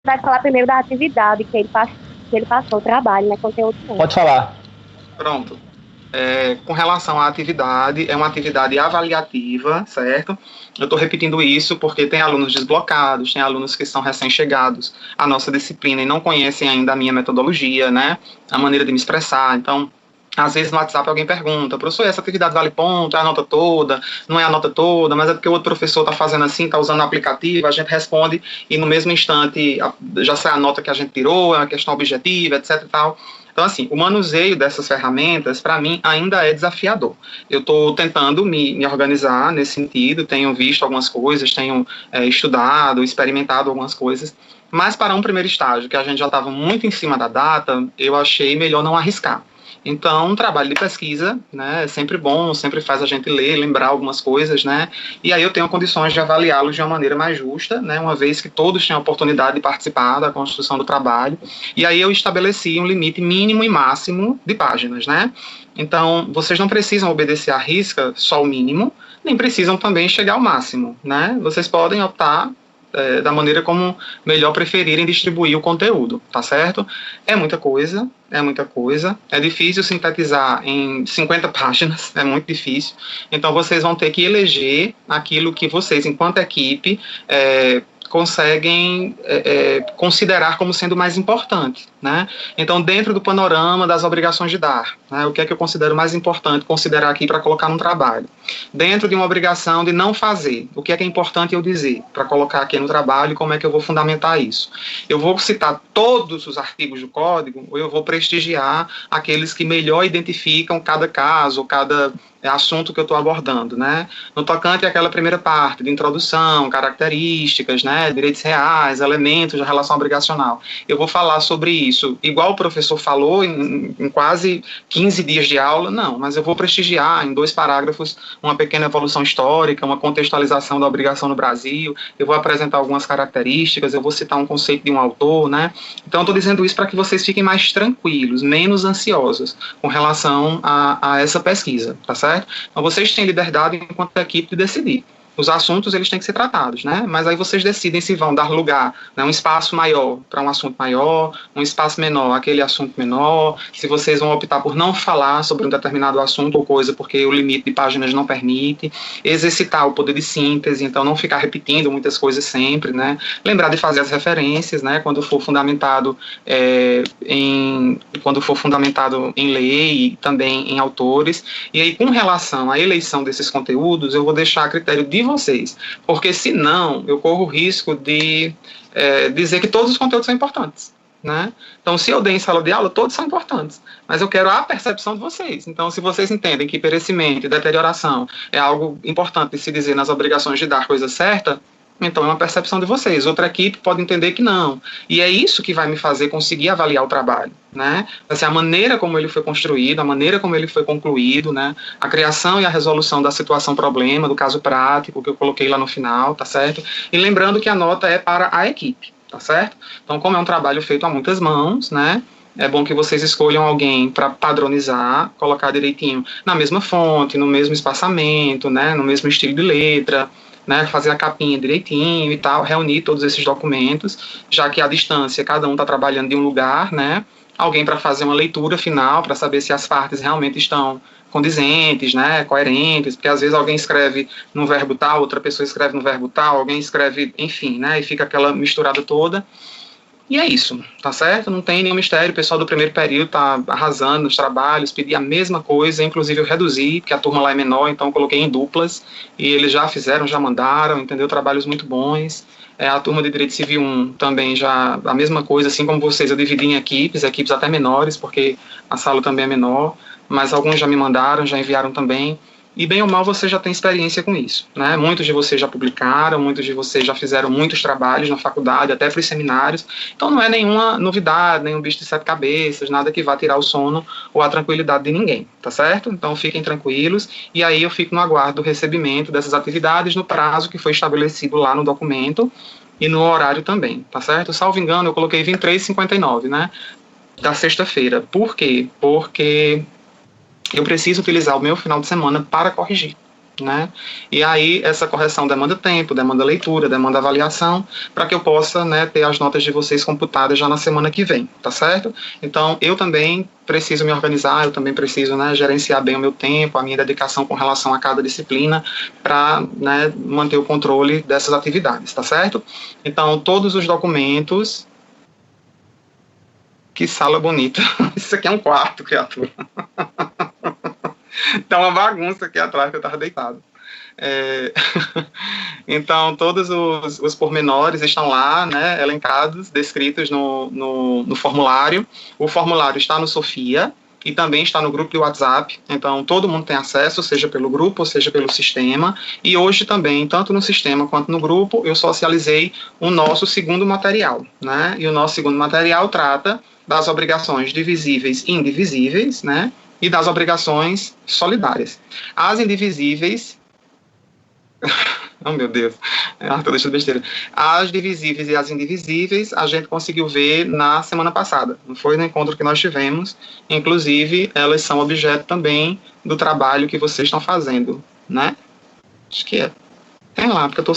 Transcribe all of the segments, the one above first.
vai falar primeiro da atividade que ele passou, o trabalho, né? Conteúdo não. Pode falar. Pronto. Com relação à atividade, é uma atividade avaliativa, certo? Eu estou repetindo isso porque tem alunos desblocados, tem alunos que são recém-chegados à nossa disciplina e não conhecem ainda a minha metodologia, né? A maneira de me expressar. Então, às vezes no WhatsApp alguém pergunta, professor, essa atividade vale ponto, é a nota toda? Não é a nota toda, mas é porque o outro professor está fazendo assim, está usando o aplicativo, a gente responde e no mesmo instante já sai a nota que a gente tirou, é uma questão objetiva, etc e tal. Então, assim, o manuseio dessas ferramentas, para mim, ainda é desafiador. Eu estou tentando me organizar nesse sentido, tenho visto algumas coisas, tenho estudado, experimentado algumas coisas, mas para um primeiro estágio, que a gente já estava muito em cima da data, eu achei melhor não arriscar. Então, um trabalho de pesquisa, né, é sempre bom, sempre faz a gente ler, lembrar algumas coisas, né, e aí eu tenho condições de avaliá-los de uma maneira mais justa, né, uma vez que todos têm a oportunidade de participar da construção do trabalho, e aí eu estabeleci um limite mínimo e máximo de páginas, né. Então, vocês não precisam obedecer à risca só o mínimo, nem precisam também chegar ao máximo, né, vocês podem optar da maneira como melhor preferirem distribuir o conteúdo, tá certo? É muita coisa, é difícil sintetizar em 50 páginas, é muito difícil, então vocês vão ter que eleger aquilo que vocês, enquanto equipe, conseguem considerar como sendo mais importante, né? Então, dentro do panorama das obrigações de dar, né, o que é que eu considero mais importante considerar aqui para colocar no trabalho? Dentro de uma obrigação de não fazer, o que é importante eu dizer para colocar aqui no trabalho e como é que eu vou fundamentar isso? Eu vou citar todos os artigos do código ou eu vou prestigiar aqueles que melhor identificam cada caso, cada assunto que eu estou abordando, né? No tocante àquela primeira parte de introdução, características, né, direitos reais, elementos da relação obrigacional, eu vou falar sobre isso, igual o professor falou em quase 15 dias de aula, não, mas eu vou prestigiar em 2 parágrafos uma pequena evolução histórica, uma contextualização da obrigação no Brasil, eu vou apresentar algumas características, eu vou citar um conceito de um autor, né? Então, eu estou dizendo isso para que vocês fiquem mais tranquilos, menos ansiosos com relação a essa pesquisa, tá certo? Então, vocês têm liberdade enquanto equipe de decidir. Os assuntos, eles têm que ser tratados, né? Mas aí vocês decidem se vão dar lugar, né, um espaço maior para um assunto maior, um espaço menor, aquele assunto menor, se vocês vão optar por não falar sobre um determinado assunto ou coisa porque o limite de páginas não permite, exercitar o poder de síntese, então não ficar repetindo muitas coisas sempre, né? Lembrar de fazer as referências, né, quando for fundamentado em lei e também em autores. E aí, com relação à eleição desses conteúdos, eu vou deixar a critério de vocês, porque senão eu corro o risco de dizer que todos os conteúdos são importantes, né? Então, se eu dei em sala de aula, todos são importantes, mas eu quero a percepção de vocês. Então, se vocês entendem que perecimento e deterioração é algo importante de se dizer nas obrigações de dar coisa certa, então é uma percepção de vocês. Outra equipe pode entender que não. E é isso que vai me fazer conseguir avaliar o trabalho, né? Vai ser a maneira como ele foi construído, a maneira como ele foi concluído, né? A criação e a resolução da situação-problema, do caso prático, que eu coloquei lá no final, tá certo? E lembrando que a nota é para a equipe, tá certo? Então, como é um trabalho feito a muitas mãos, né? É bom que vocês escolham alguém para padronizar, colocar direitinho na mesma fonte, no mesmo espaçamento, né? No mesmo estilo de letra, né, fazer a capinha direitinho e tal, reunir todos esses documentos, já que à distância cada um está trabalhando de um lugar, né, alguém para fazer uma leitura final, para saber se as partes realmente estão condizentes, né, coerentes, porque às vezes alguém escreve no verbo tal, outra pessoa escreve no verbo tal, alguém escreve, enfim, né, e fica aquela misturada toda. E é isso, tá certo? Não tem nenhum mistério, o pessoal do primeiro período tá arrasando nos trabalhos, pedi a mesma coisa, inclusive eu reduzi, porque a turma lá é menor, então eu coloquei em duplas, e eles já fizeram, já mandaram, entendeu? Trabalhos muito bons. A turma de Direito Civil 1 também já, a mesma coisa, assim como vocês, eu dividi em equipes até menores, porque a sala também é menor, mas alguns já me mandaram, já enviaram também. E bem ou mal você já tem experiência com isso, né? Muitos de vocês já publicaram, muitos de vocês já fizeram muitos trabalhos na faculdade, até para os seminários, então não é nenhuma novidade, nenhum bicho de 7 cabeças, nada que vá tirar o sono ou a tranquilidade de ninguém, tá certo? Então fiquem tranquilos, e aí eu fico no aguardo do recebimento dessas atividades no prazo que foi estabelecido lá no documento e no horário também, tá certo? Salvo engano, eu coloquei 23h59, né? Da sexta-feira. Por quê? Porque eu preciso utilizar o meu final de semana para corrigir, né? E aí essa correção demanda tempo, demanda leitura, demanda avaliação, para que eu possa, né, ter as notas de vocês computadas já na semana que vem, tá certo? Então eu também preciso me organizar, eu também preciso, né, gerenciar bem o meu tempo, a minha dedicação com relação a cada disciplina, para, né, manter o controle dessas atividades, tá certo? Então todos os documentos. Que sala bonita. Isso aqui é um quarto, criatura. Tá uma bagunça aqui atrás, que eu estava deitado. Então, todos os pormenores estão lá, né, elencados, descritos no formulário. O formulário está no Sofia e também está no grupo de WhatsApp. Então, todo mundo tem acesso, seja pelo grupo, seja pelo sistema. E hoje também, tanto no sistema quanto no grupo, eu socializei o nosso segundo material, né? E o nosso segundo material trata das obrigações divisíveis e indivisíveis, né? E das obrigações solidárias. As indivisíveis... Oh, meu Deus. Tô deixando besteira. As divisíveis e as indivisíveis, a gente conseguiu ver na semana passada. Não foi no encontro que nós tivemos. Inclusive, elas são objeto também do trabalho que vocês estão fazendo, né? Acho que é. Tem lá, porque eu tô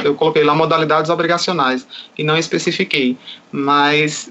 eu coloquei lá modalidades obrigacionais, e não especifiquei. Mas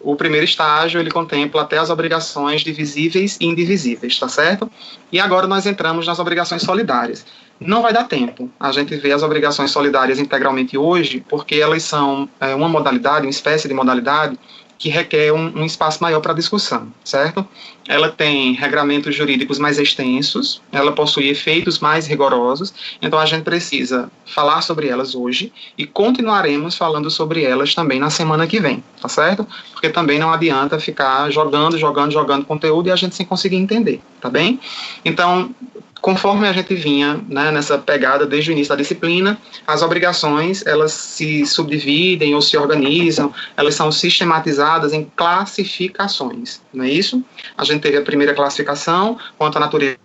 o primeiro estágio, ele contempla até as obrigações divisíveis e indivisíveis, tá certo? E agora nós entramos nas obrigações solidárias. Não vai dar tempo a gente ver as obrigações solidárias integralmente hoje, porque elas são uma modalidade, uma espécie de modalidade, que requer um espaço maior para discussão, certo? Ela tem regramentos jurídicos mais extensos, ela possui efeitos mais rigorosos, então a gente precisa falar sobre elas hoje e continuaremos falando sobre elas também na semana que vem, tá certo? Porque também não adianta ficar jogando conteúdo e a gente sem conseguir entender, tá bem? Então, conforme a gente vinha, né, nessa pegada desde o início da disciplina, as obrigações, elas se subdividem ou se organizam, elas são sistematizadas em classificações, não é isso? A gente teve a primeira classificação quanto à natureza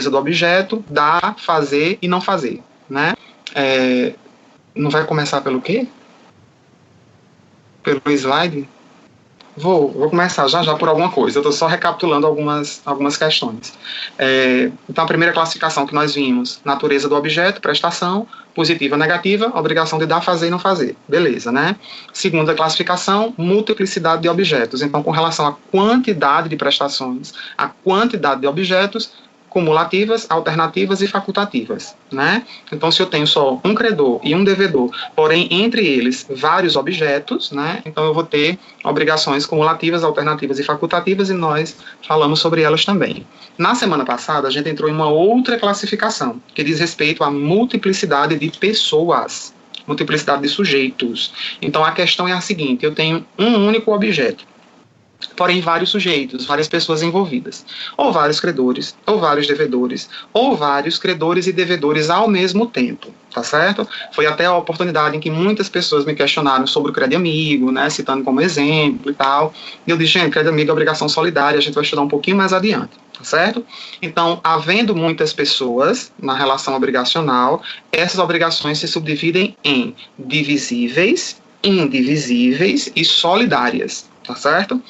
do objeto, dar, fazer e não fazer, né? Não vai começar pelo quê? Pelo slide? Vou começar já por alguma coisa. Eu estou só recapitulando algumas questões. Então, a primeira classificação que nós vimos, natureza do objeto, prestação, positiva, negativa, obrigação de dar, fazer e não fazer. Beleza, né? Segunda classificação, multiplicidade de objetos. Então, com relação à quantidade de prestações, a quantidade de objetos, cumulativas, alternativas e facultativas, né? Então, se eu tenho só um credor e um devedor, porém, entre eles, vários objetos, né? Então, eu vou ter obrigações cumulativas, alternativas e facultativas, e nós falamos sobre elas também. Na semana passada, a gente entrou em uma outra classificação, que diz respeito à multiplicidade de pessoas, multiplicidade de sujeitos. Então, a questão é a seguinte: eu tenho um único objeto, porém vários sujeitos, várias pessoas envolvidas, ou vários credores, ou vários devedores, ou vários credores e devedores ao mesmo tempo, tá certo? Foi até a oportunidade em que muitas pessoas me questionaram sobre o crédito amigo, né, citando como exemplo e tal, e eu disse, gente, crédito amigo é obrigação solidária, a gente vai estudar um pouquinho mais adiante, tá certo? Então, havendo muitas pessoas na relação obrigacional, essas obrigações se subdividem em divisíveis, indivisíveis e solidárias, tá certo?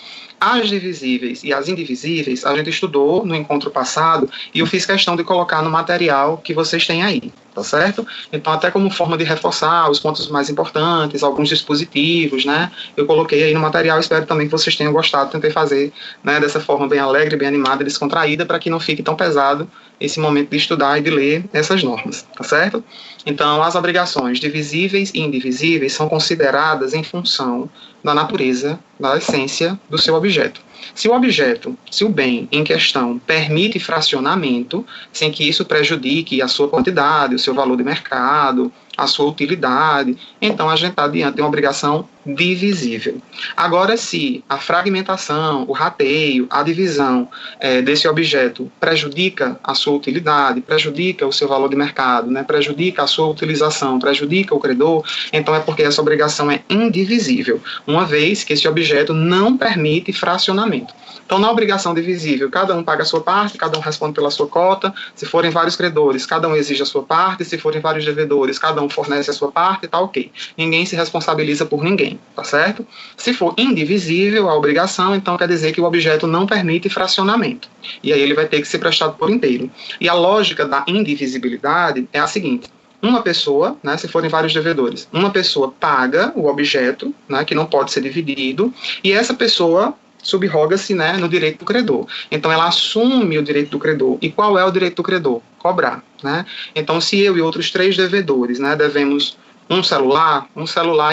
As divisíveis e as indivisíveis, a gente estudou no encontro passado e eu fiz questão de colocar no material que vocês têm aí, tá certo? Então, até como forma de reforçar os pontos mais importantes, alguns dispositivos, né? Eu coloquei aí no material, espero também que vocês tenham gostado, tentei fazer, né, dessa forma bem alegre, bem animada e descontraída, para que não fique tão pesado esse momento de estudar e de ler essas normas, tá certo? Então, as obrigações divisíveis e indivisíveis são consideradas em função da natureza, da essência do seu objeto. Se o objeto, se o bem em questão permite fracionamento, sem que isso prejudique a sua quantidade, o seu valor de mercado, a sua utilidade, então a gente está diante de uma obrigação divisível. Agora, se a fragmentação, o rateio, a divisão desse objeto prejudica a sua utilidade, prejudica o seu valor de mercado, né, prejudica a sua utilização, prejudica o credor, então é porque essa obrigação é indivisível, uma vez que esse objeto não permite fracionamento. Então, na obrigação divisível, cada um paga a sua parte, cada um responde pela sua cota. Se forem vários credores, cada um exige a sua parte. Se forem vários devedores, cada um não fornece a sua parte, tá ok. Ninguém se responsabiliza por ninguém, tá certo? Se for indivisível a obrigação, então quer dizer que o objeto não permite fracionamento. E aí ele vai ter que ser prestado por inteiro. E a lógica da indivisibilidade é a seguinte: uma pessoa, né, se forem vários devedores, uma pessoa paga o objeto, né, que não pode ser dividido, e essa pessoa subroga-se, né, no direito do credor. Então ela assume o direito do credor. E qual é o direito do credor? Cobrar, né? Então se eu e outros 3 devedores, né, devemos um celular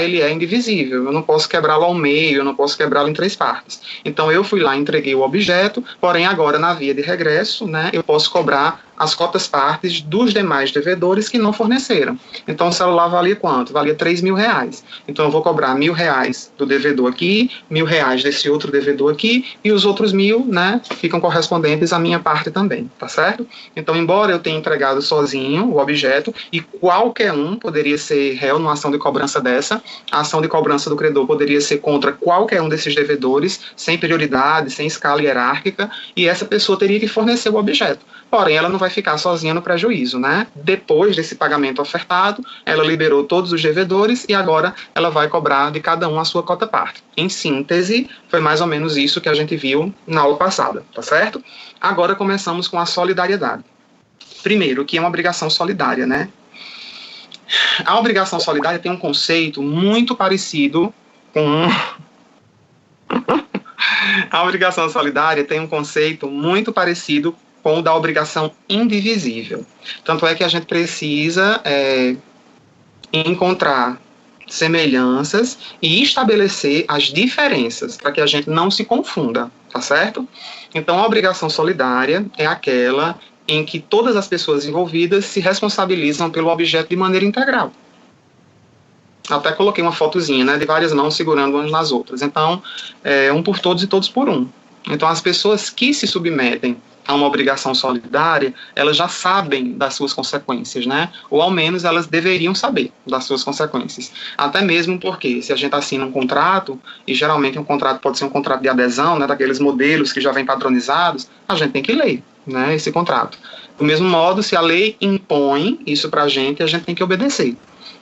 ele é indivisível, eu não posso quebrá-lo ao meio, eu não posso quebrá-lo em 3 partes. Então eu fui lá, entreguei o objeto, porém agora na via de regresso, né, eu posso cobrar as cotas partes dos demais devedores que não forneceram. Então o celular valia quanto? Valia R$3.000. Então eu vou cobrar R$1.000 do devedor aqui, R$1.000 desse outro devedor aqui, e os outros 1.000, né, ficam correspondentes à minha parte também, tá certo? Então, embora eu tenha entregado sozinho o objeto, e qualquer um poderia ser réu numa ação de cobrança dessa, a ação de cobrança do credor poderia ser contra qualquer um desses devedores, sem prioridade, sem escala hierárquica, e essa pessoa teria que fornecer o objeto. Porém, ela não vai ficar sozinha no prejuízo, né? Depois desse pagamento ofertado, ela liberou todos os devedores e agora ela vai cobrar de cada um a sua cota parte. Em síntese, foi mais ou menos isso que a gente viu na aula passada, tá certo? Agora começamos com a solidariedade. Primeiro, o que é uma obrigação solidária, né? A obrigação solidária tem um conceito muito parecido com... A obrigação solidária tem um conceito muito parecido com o da obrigação indivisível. Tanto é que a gente precisa encontrar semelhanças e estabelecer as diferenças para que a gente não se confunda, tá certo? Então, a obrigação solidária é aquela em que todas as pessoas envolvidas se responsabilizam pelo objeto de maneira integral. Até coloquei uma fotozinha, né, de várias mãos segurando umas nas outras. Então, um por todos e todos por um. Então, as pessoas que se submetem a uma obrigação solidária, elas já sabem das suas consequências, né? Ou ao menos elas deveriam saber das suas consequências. Até mesmo porque, se a gente assina um contrato, e geralmente um contrato pode ser um contrato de adesão, né, daqueles modelos que já vêm padronizados, a gente tem que ler, né, esse contrato. Do mesmo modo, se a lei impõe isso para a gente tem que obedecer.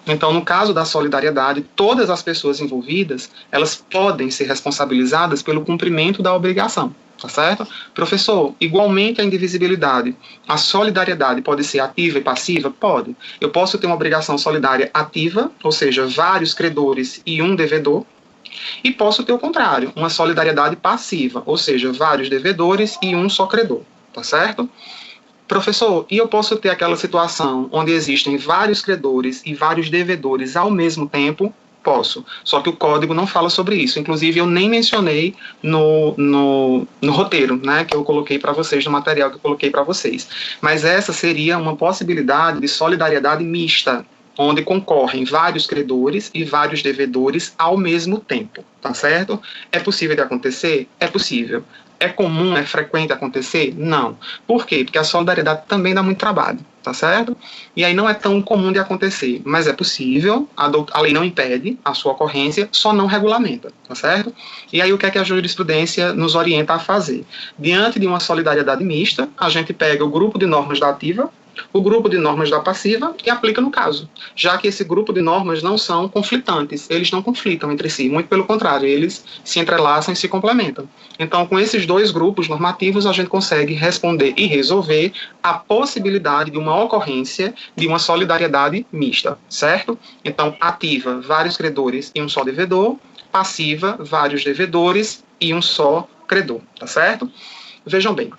Então, no caso da solidariedade, todas as pessoas envolvidas, elas podem ser responsabilizadas pelo cumprimento da obrigação, tá certo? Professor, igualmente a indivisibilidade, a solidariedade pode ser ativa e passiva? Pode. Eu posso ter uma obrigação solidária ativa, ou seja, vários credores e um devedor, e posso ter o contrário, uma solidariedade passiva, ou seja, vários devedores e um só credor, tá certo? Professor, e eu posso ter aquela situação onde existem vários credores e vários devedores ao mesmo tempo? Posso. Só que o código não fala sobre isso. Inclusive, eu nem mencionei no roteiro, né, que eu coloquei para vocês, no material que eu coloquei para vocês. Mas essa seria uma possibilidade de solidariedade mista, onde concorrem vários credores e vários devedores ao mesmo tempo, tá certo? É possível de acontecer? É possível. É comum, é frequente acontecer? Não. Por quê? Porque a solidariedade também dá muito trabalho, tá certo? E aí não é tão comum de acontecer, mas é possível, a lei não impede a sua ocorrência, só não regulamenta, tá certo? E aí o que é que a jurisprudência nos orienta a fazer? Diante de uma solidariedade mista, a gente pega o grupo de normas da ativa, o grupo de normas da passiva e aplica no caso, já que esse grupo de normas não são conflitantes, eles não conflitam entre si, muito pelo contrário, eles se entrelaçam e se complementam. Então, com esses dois grupos normativos, a gente consegue responder e resolver a possibilidade de uma ocorrência de uma solidariedade mista, certo? Então, ativa, vários credores e um só devedor, passiva, vários devedores e um só credor, tá certo? Vejam bem,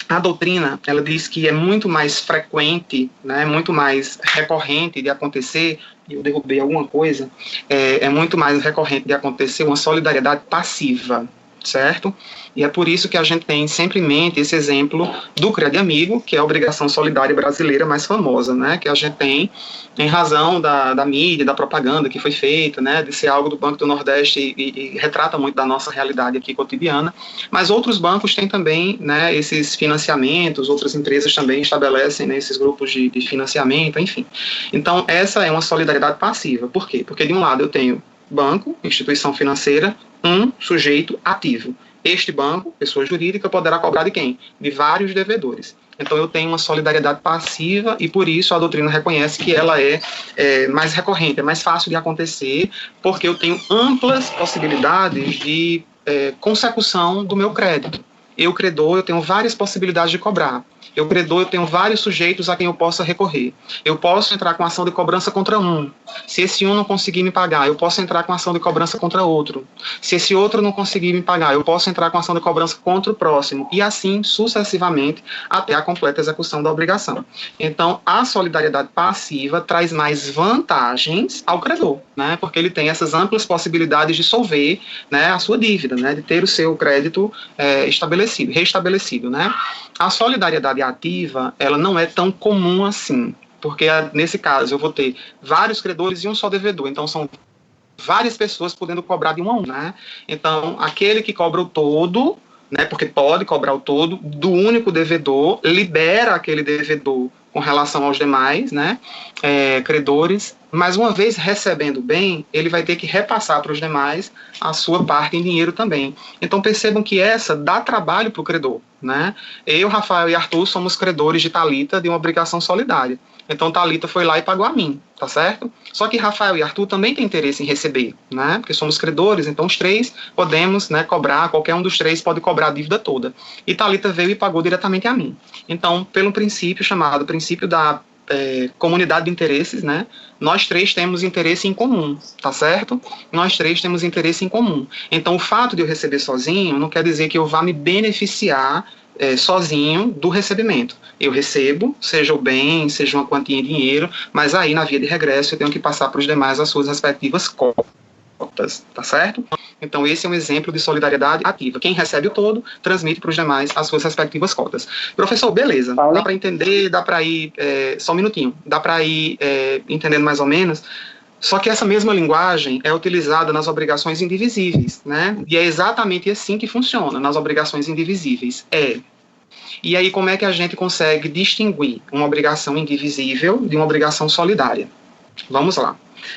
a doutrina, ela diz que é muito mais frequente, né, muito mais recorrente de acontecer, eu derrubei alguma coisa, é muito mais recorrente de acontecer uma solidariedade passiva, certo? E é por isso que a gente tem sempre em mente esse exemplo do Crede Amigo, que é a obrigação solidária brasileira mais famosa, né, que a gente tem em razão da mídia, da propaganda que foi feita, né, de ser algo do Banco do Nordeste e retrata muito da nossa realidade aqui cotidiana, mas outros bancos têm também, né, esses financiamentos, outras empresas também estabelecem, né, esses grupos de financiamento, enfim. Então, essa é uma solidariedade passiva. Por quê? Porque de um lado eu tenho banco, instituição financeira, um sujeito ativo. Este banco, pessoa jurídica, poderá cobrar de quem? De vários devedores. Então eu tenho uma solidariedade passiva e por isso a doutrina reconhece que ela é mais recorrente, é mais fácil de acontecer, porque eu tenho amplas possibilidades de consecução do meu crédito. Eu, credor, eu tenho várias possibilidades de cobrar. Eu, credor, eu tenho vários sujeitos a quem eu possa recorrer. Eu posso entrar com ação de cobrança contra um. Se esse um não conseguir me pagar, eu posso entrar com ação de cobrança contra outro. Se esse outro não conseguir me pagar, eu posso entrar com ação de cobrança contra o próximo. E assim, sucessivamente, até a completa execução da obrigação. Então, a solidariedade passiva traz mais vantagens ao credor, né? Porque ele tem essas amplas possibilidades de solver, né, a sua dívida, né? De ter o seu crédito restabelecido, né? A solidariedade ativa, ela não é tão comum assim, porque nesse caso eu vou ter vários credores e um só devedor, então são várias pessoas podendo cobrar de um a um, né? Então, aquele que cobra o todo, né, porque pode cobrar o todo, do único devedor, libera aquele devedor com relação aos demais, né, credores, mas uma vez recebendo bem, ele vai ter que repassar para os demais a sua parte em dinheiro também. Então percebam que essa dá trabalho para o credor, né? Eu, Rafael e Arthur somos credores de Thalita de uma obrigação solidária. Então Thalita foi lá e pagou a mim, tá certo? Só que Rafael e Arthur também têm interesse em receber, né? Porque somos credores, então os três podemos, né, cobrar, qualquer um dos três pode cobrar a dívida toda. E Thalita veio e pagou diretamente a mim. Então, pelo princípio chamado princípio da comunidade de interesses, né? Nós três temos interesse em comum, tá certo? Nós três temos interesse em comum. Então, o fato de eu receber sozinho não quer dizer que eu vá me beneficiar sozinho do recebimento. Eu recebo, seja o bem, seja uma quantia em dinheiro, mas aí, na via de regresso, eu tenho que passar para os demais as suas respectivas cotas, tá certo? Então, esse é um exemplo de solidariedade ativa. Quem recebe o todo, transmite para os demais as suas respectivas cotas. Professor, beleza, dá para entender, dá para ir, só um minutinho, dá para ir entendendo mais ou menos, só que essa mesma linguagem é utilizada nas obrigações indivisíveis, né? E é exatamente assim que funciona nas obrigações indivisíveis. E aí, como é que a gente consegue distinguir uma obrigação indivisível de uma obrigação solidária? Vamos lá.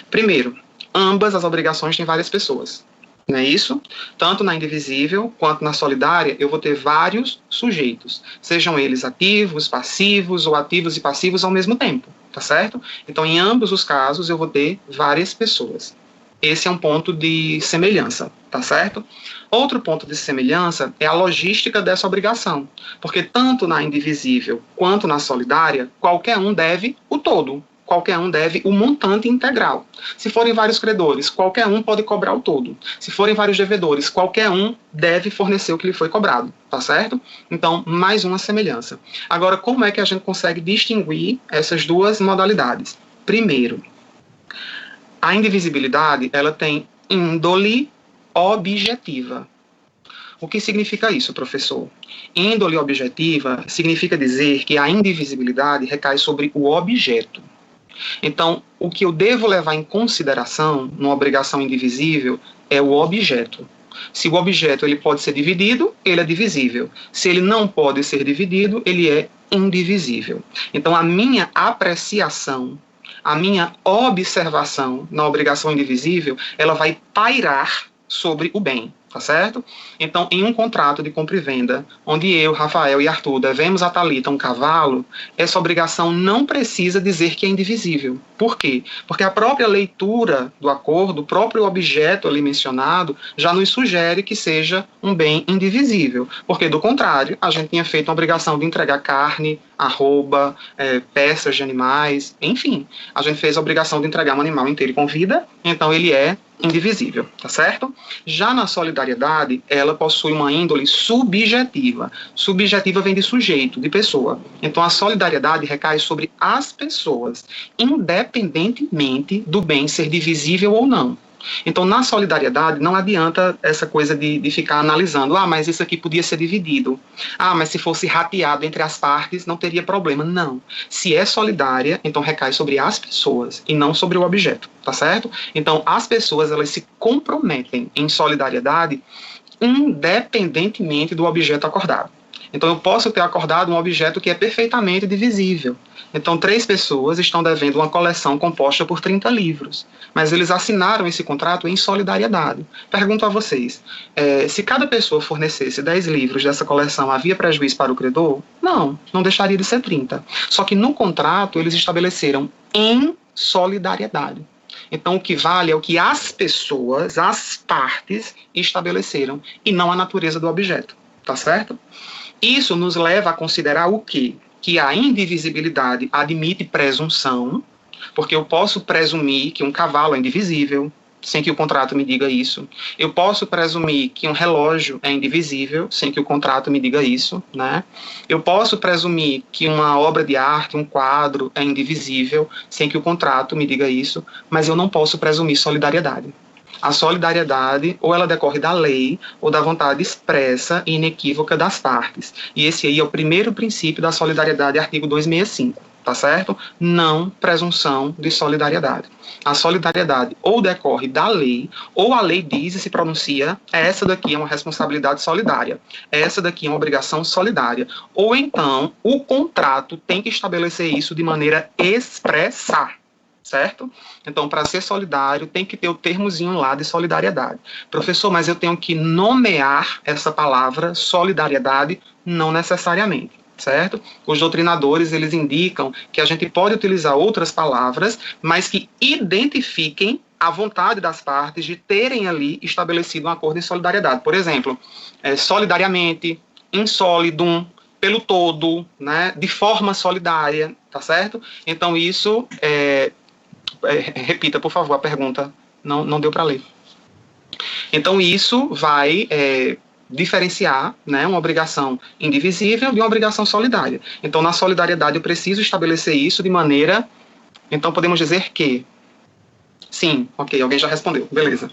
Primeiro, ambas as obrigações têm várias pessoas. Não é isso? Tanto na indivisível quanto na solidária, eu vou ter vários sujeitos, sejam eles ativos, passivos ou ativos e passivos ao mesmo tempo, tá certo? Então, em ambos os casos, eu vou ter várias pessoas. Esse é um ponto de semelhança, tá certo? Outro ponto de semelhança é a logística dessa obrigação, porque tanto na indivisível quanto na solidária, qualquer um deve o todo. Qualquer um deve o montante integral. Se forem vários credores, qualquer um pode cobrar o todo. Se forem vários devedores, qualquer um deve fornecer o que lhe foi cobrado, tá certo? Então, mais uma semelhança. Agora, como é que a gente consegue distinguir essas duas modalidades? Primeiro, a indivisibilidade, ela tem índole objetiva. O que significa isso, professor? Índole objetiva significa dizer que a indivisibilidade recai sobre o objeto. Então, o que eu devo levar em consideração numa obrigação indivisível é o objeto. Se o objeto ele pode ser dividido, ele é divisível. Se ele não pode ser dividido, ele é indivisível. Então, a minha apreciação, a minha observação na obrigação indivisível, ela vai pairar sobre o bem. Tá certo? Então, em um contrato de compra e venda, onde eu, Rafael e Arthur devemos a Thalita um cavalo, essa obrigação não precisa dizer que é indivisível. Por quê? Porque a própria leitura do acordo, o próprio objeto ali mencionado, já nos sugere que seja um bem indivisível. Porque, do contrário, a gente tinha feito uma obrigação de entregar carne, arroba, peças de animais, enfim. A gente fez a obrigação de entregar um animal inteiro com vida, então ele é indivisível, tá certo? Já na solidariedade, ela possui uma índole subjetiva. Subjetiva vem de sujeito, de pessoa. Então, a solidariedade recai sobre as pessoas, independentemente do bem ser divisível ou não. Então, na solidariedade, não adianta essa coisa de ficar analisando, mas isso aqui podia ser dividido. Mas se fosse rateado entre as partes, não teria problema. Não. Se é solidária, então recai sobre as pessoas e não sobre o objeto, tá certo? Então, as pessoas, elas se comprometem em solidariedade independentemente do objeto acordado. Então, eu posso ter acordado um objeto que é perfeitamente divisível. Então, 3 pessoas estão devendo uma coleção composta por 30 livros, mas eles assinaram esse contrato em solidariedade. Pergunto a vocês, se cada pessoa fornecesse 10 livros dessa coleção, havia prejuízo para o credor? Não, não deixaria de ser 30. Só que no contrato, eles estabeleceram em solidariedade. Então, o que vale é o que as pessoas, as partes, estabeleceram, e não a natureza do objeto. Tá certo? Isso nos leva a considerar o quê? Que a indivisibilidade admite presunção, porque eu posso presumir que um cavalo é indivisível, sem que o contrato me diga isso. Eu posso presumir que um relógio é indivisível, sem que o contrato me diga isso, né? Eu posso presumir que uma obra de arte, um quadro, é indivisível, sem que o contrato me diga isso, mas eu não posso presumir solidariedade. A solidariedade, ou ela decorre da lei, ou da vontade expressa e inequívoca das partes. E esse aí é o primeiro princípio da solidariedade, artigo 265, tá certo? Não presunção de solidariedade. A solidariedade ou decorre da lei, ou a lei diz e se pronuncia, essa daqui é uma responsabilidade solidária, essa daqui é uma obrigação solidária. Ou então, o contrato tem que estabelecer isso de maneira expressa. Certo? Então, para ser solidário, tem que ter o termozinho lá de solidariedade. Professor, mas eu tenho que nomear essa palavra solidariedade? Não necessariamente, certo? Os doutrinadores, eles indicam que a gente pode utilizar outras palavras, mas que identifiquem a vontade das partes de terem ali estabelecido um acordo de solidariedade. Por exemplo, solidariamente, in solidum, pelo todo, né? De forma solidária, tá certo? Então, isso repita, por favor, a pergunta. Não deu para ler. Então, isso vai diferenciar, né, uma obrigação indivisível de uma obrigação solidária. Então, na solidariedade, eu preciso estabelecer isso de maneira... Então, podemos dizer que... Sim, ok, alguém já respondeu, beleza.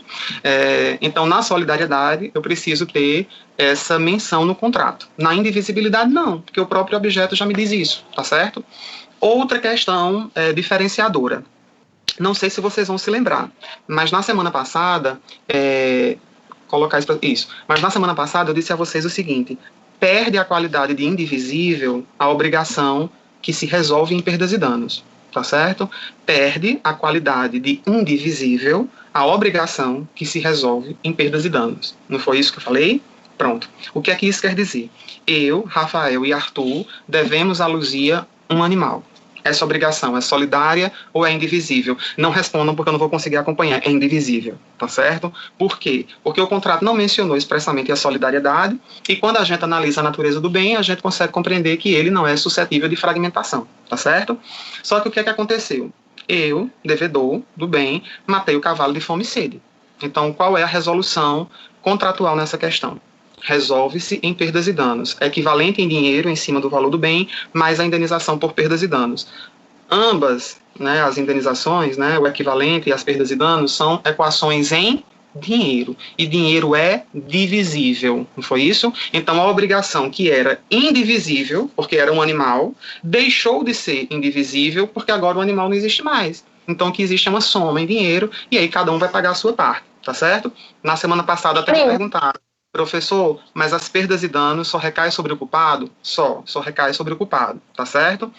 Então, na solidariedade, eu preciso ter essa menção no contrato. Na indivisibilidade, não, porque o próprio objeto já me diz isso, tá certo? Outra questão diferenciadora. Não sei se vocês vão se lembrar, mas na semana passada, mas na semana passada eu disse a vocês o seguinte: perde a qualidade de indivisível a obrigação que se resolve em perdas e danos, tá certo? Perde a qualidade de indivisível a obrigação que se resolve em perdas e danos. Não foi isso que eu falei? Pronto. O que é que isso quer dizer? Eu, Rafael e Arthur devemos a Luzia um animal. Essa obrigação é solidária ou é indivisível? Não respondam porque eu não vou conseguir acompanhar. É indivisível, tá certo? Por quê? Porque o contrato não mencionou expressamente a solidariedade e quando a gente analisa a natureza do bem, a gente consegue compreender que ele não é suscetível de fragmentação, tá certo? Só que o que é que aconteceu? Eu, devedor do bem, matei o cavalo de fome e sede. Então, qual é a resolução contratual nessa questão? Resolve-se em perdas e danos, equivalente em dinheiro em cima do valor do bem, mais a indenização por perdas e danos. Ambas, né, as indenizações, né, o equivalente e as perdas e danos, são equações em dinheiro, e dinheiro é divisível, não foi isso? Então a obrigação que era indivisível, porque era um animal, deixou de ser indivisível, porque agora o animal não existe mais. Então o que existe é uma soma em dinheiro, e aí cada um vai pagar a sua parte, tá certo? Na semana passada até me perguntaram: professor, mas as perdas e danos só recaem sobre o culpado? Só recai sobre o culpado, tá certo?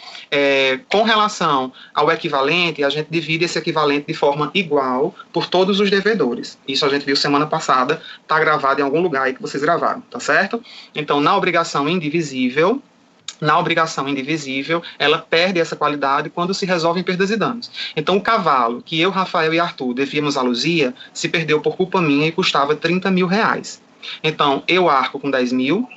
Com relação ao equivalente, a gente divide esse equivalente de forma igual por todos os devedores. Isso a gente viu semana passada, tá gravado em algum lugar aí que vocês gravaram, tá certo? Então, na obrigação indivisível, ela perde essa qualidade quando se resolve em perdas e danos. Então, o cavalo que eu, Rafael e Arthur devíamos a Luzia, se perdeu por culpa minha e custava 30 mil reais. Então, eu arco com 10 mil,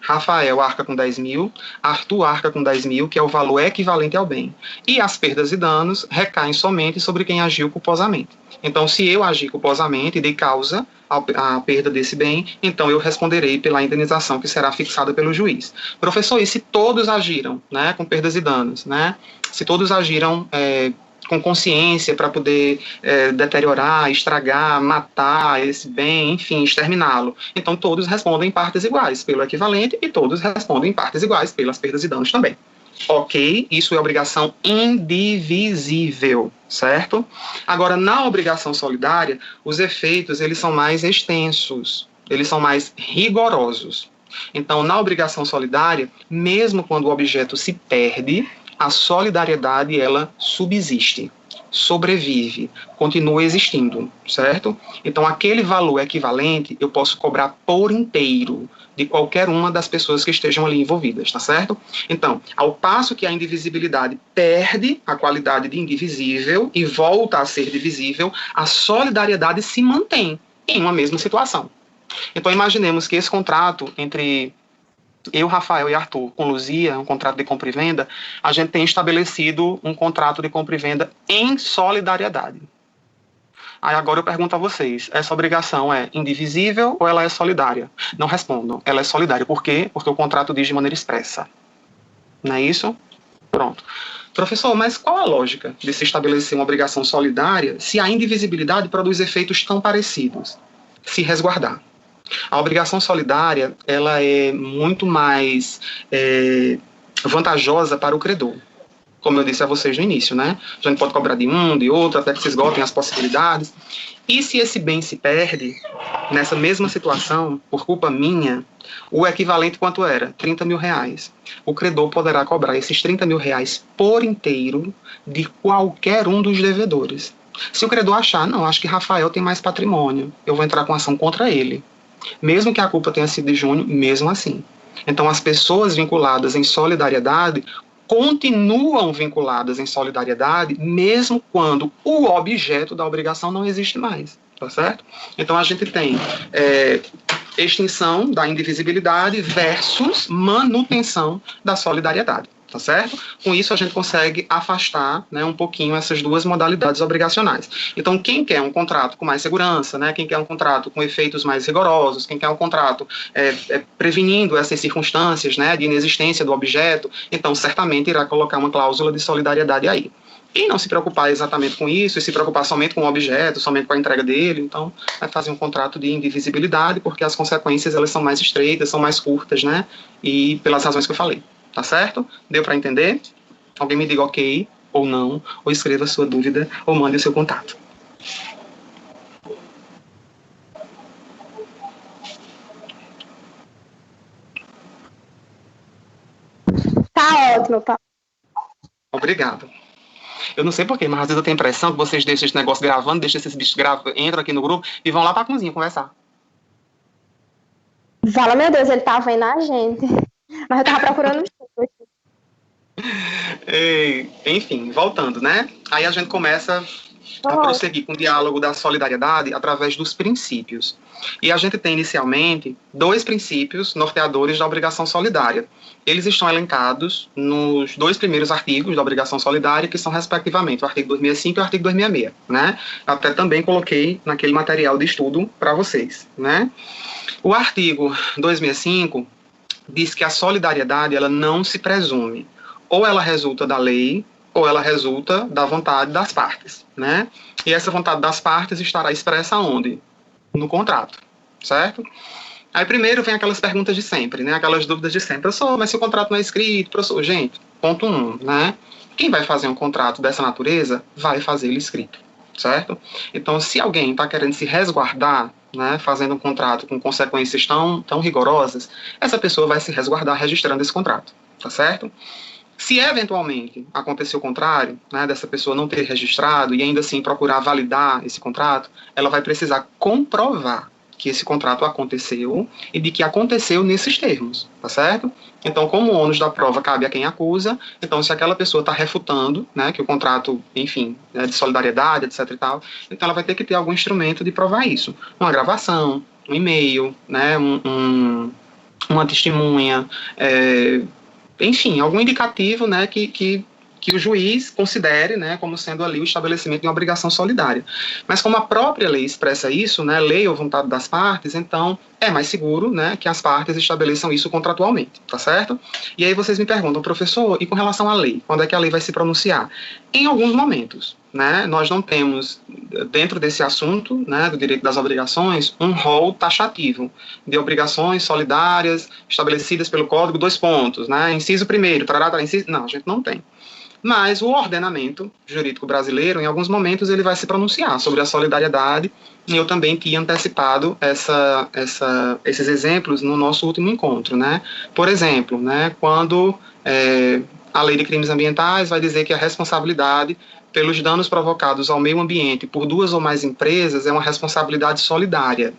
Rafael arca com 10 mil, Arthur arca com 10 mil, que é o valor equivalente ao bem. E as perdas e danos recaem somente sobre quem agiu culposamente. Então, se eu agir culposamente e dei causa à perda desse bem, então eu responderei pela indenização que será fixada pelo juiz. Professor, e se todos agiram, né, com perdas e danos, né? Se todos agiram com consciência para poder deteriorar, estragar, matar esse bem, enfim, exterminá-lo. Então, todos respondem em partes iguais pelo equivalente e todos respondem em partes iguais pelas perdas e danos também. Ok, isso é obrigação indivisível, certo? Agora, na obrigação solidária, os efeitos, eles são mais extensos, eles são mais rigorosos. Então, na obrigação solidária, mesmo quando o objeto se perde, a solidariedade, ela subsiste, sobrevive, continua existindo, certo? Então, aquele valor equivalente eu posso cobrar por inteiro de qualquer uma das pessoas que estejam ali envolvidas, tá certo? Então, ao passo que a indivisibilidade perde a qualidade de indivisível e volta a ser divisível, a solidariedade se mantém em uma mesma situação. Então, imaginemos que esse contrato entre eu, Rafael e Arthur, com Luzia, um contrato de compra e venda, a gente tem estabelecido um contrato de compra e venda em solidariedade. Aí agora eu pergunto a vocês, essa obrigação é indivisível ou ela é solidária? Não respondam, ela é solidária. Por quê? Porque o contrato diz de maneira expressa. Não é isso? Pronto. Professor, mas qual a lógica de se estabelecer uma obrigação solidária se a indivisibilidade produz efeitos tão parecidos? Se resguardar. A obrigação solidária, ela é muito mais vantajosa para o credor. Como eu disse a vocês no início, né? A gente pode cobrar de um, de outro, até que se esgotem as possibilidades. E se esse bem se perde, nessa mesma situação, por culpa minha, o equivalente quanto era? 30 mil reais. O credor poderá cobrar esses 30 mil reais por inteiro de qualquer um dos devedores. Se o credor achar, não, acho que Rafael tem mais patrimônio, eu vou entrar com ação contra ele. Mesmo que a culpa tenha sido de Júnior, mesmo assim. Então, as pessoas vinculadas em solidariedade continuam vinculadas em solidariedade, mesmo quando o objeto da obrigação não existe mais, tá certo? Então, a gente tem extinção da indivisibilidade versus manutenção da solidariedade, tá certo? Com isso, a gente consegue afastar, né, um pouquinho essas duas modalidades obrigacionais. Então, quem quer um contrato com mais segurança, né, quem quer um contrato com efeitos mais rigorosos, quem quer um contrato prevenindo essas circunstâncias, né, de inexistência do objeto, então, certamente irá colocar uma cláusula de solidariedade aí. E não se preocupar exatamente com isso, e se preocupar somente com o objeto, somente com a entrega dele, então vai fazer um contrato de indivisibilidade, porque as consequências elas são mais estreitas, são mais curtas, né, e pelas razões que eu falei. Tá certo? Deu para entender? Alguém me diga ok ou não, ou escreva a sua dúvida, ou mande o seu contato. Tá ótimo, tá. Obrigado. Eu não sei porquê, mas às vezes eu tenho a impressão que vocês deixam esse negócio gravando, deixam esses bichos entram aqui no grupo e vão lá pra cozinha conversar. Fala, meu Deus, ele tá vendo a gente. Mas eu tava procurando Enfim, voltando, né? Aí a gente começa a prosseguir com o diálogo da solidariedade através dos princípios. E a gente tem, inicialmente, 2 princípios norteadores da obrigação solidária. Eles estão elencados nos 2 primeiros artigos da obrigação solidária, que são, respectivamente, o artigo 265 e o artigo 266, né? Até também coloquei naquele material de estudo para vocês, né? O artigo 265 diz que a solidariedade, ela não se presume. Ou ela resulta da lei, ou ela resulta da vontade das partes, né? E essa vontade das partes estará expressa onde? No contrato, certo? Aí primeiro vem aquelas perguntas de sempre, né? Aquelas dúvidas de sempre. Professor, mas se o contrato não é escrito, professor, gente, ponto 1, né? Quem vai fazer um contrato dessa natureza vai fazer ele escrito, certo? Então, se alguém está querendo se resguardar, né, fazendo um contrato com consequências tão rigorosas, essa pessoa vai se resguardar registrando esse contrato, tá certo? Se eventualmente acontecer o contrário, né, dessa pessoa não ter registrado e ainda assim procurar validar esse contrato, ela vai precisar comprovar que esse contrato aconteceu e de que aconteceu nesses termos, tá certo? Então, como o ônus da prova cabe a quem acusa, então se aquela pessoa está refutando, né, que o contrato, enfim, é de solidariedade, etc e tal, então ela vai ter que ter algum instrumento de provar isso. Uma gravação, um e-mail, né, uma testemunha, enfim, algum indicativo, né, que o juiz considere, né, como sendo ali o estabelecimento de uma obrigação solidária. Mas como a própria lei expressa isso, né, lei ou vontade das partes, então é mais seguro, né, que as partes estabeleçam isso contratualmente, tá certo? E aí vocês me perguntam, professor, e com relação à lei, quando é que a lei vai se pronunciar? Em alguns momentos, né, nós não temos, dentro desse assunto, né, do direito das obrigações, um rol taxativo de obrigações solidárias estabelecidas pelo Código, 2 pontos, né, inciso 1º, inciso... Não, a gente não tem. Mas o ordenamento jurídico brasileiro, em alguns momentos, ele vai se pronunciar sobre a solidariedade, e eu também tinha antecipado esses exemplos no nosso último encontro, né? Por exemplo, né, quando a Lei de Crimes Ambientais vai dizer que a responsabilidade pelos danos provocados ao meio ambiente por duas ou mais empresas é uma responsabilidade solidária.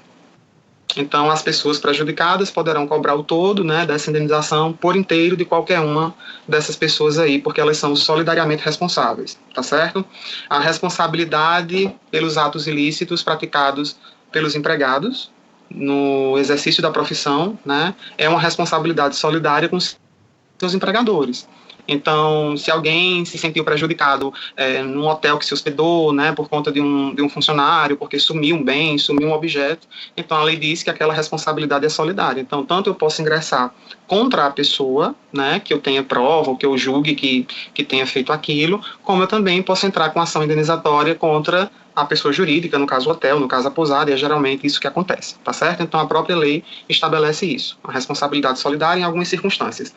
Então, as pessoas prejudicadas poderão cobrar o todo, né, dessa indenização por inteiro de qualquer uma dessas pessoas aí, porque elas são solidariamente responsáveis, tá certo? A responsabilidade pelos atos ilícitos praticados pelos empregados no exercício da profissão, né, é uma responsabilidade solidária com seus empregadores. Então, se alguém se sentiu prejudicado num hotel que se hospedou, né, por conta de um funcionário, porque sumiu um bem, sumiu um objeto, então a lei diz que aquela responsabilidade é solidária. Então, tanto eu posso ingressar contra a pessoa, né, que eu tenha prova, ou que eu julgue que tenha feito aquilo, como eu também posso entrar com ação indenizatória contra a pessoa jurídica, no caso o hotel, no caso a pousada, e é geralmente isso que acontece, tá certo? Então, a própria lei estabelece isso, a responsabilidade solidária em algumas circunstâncias.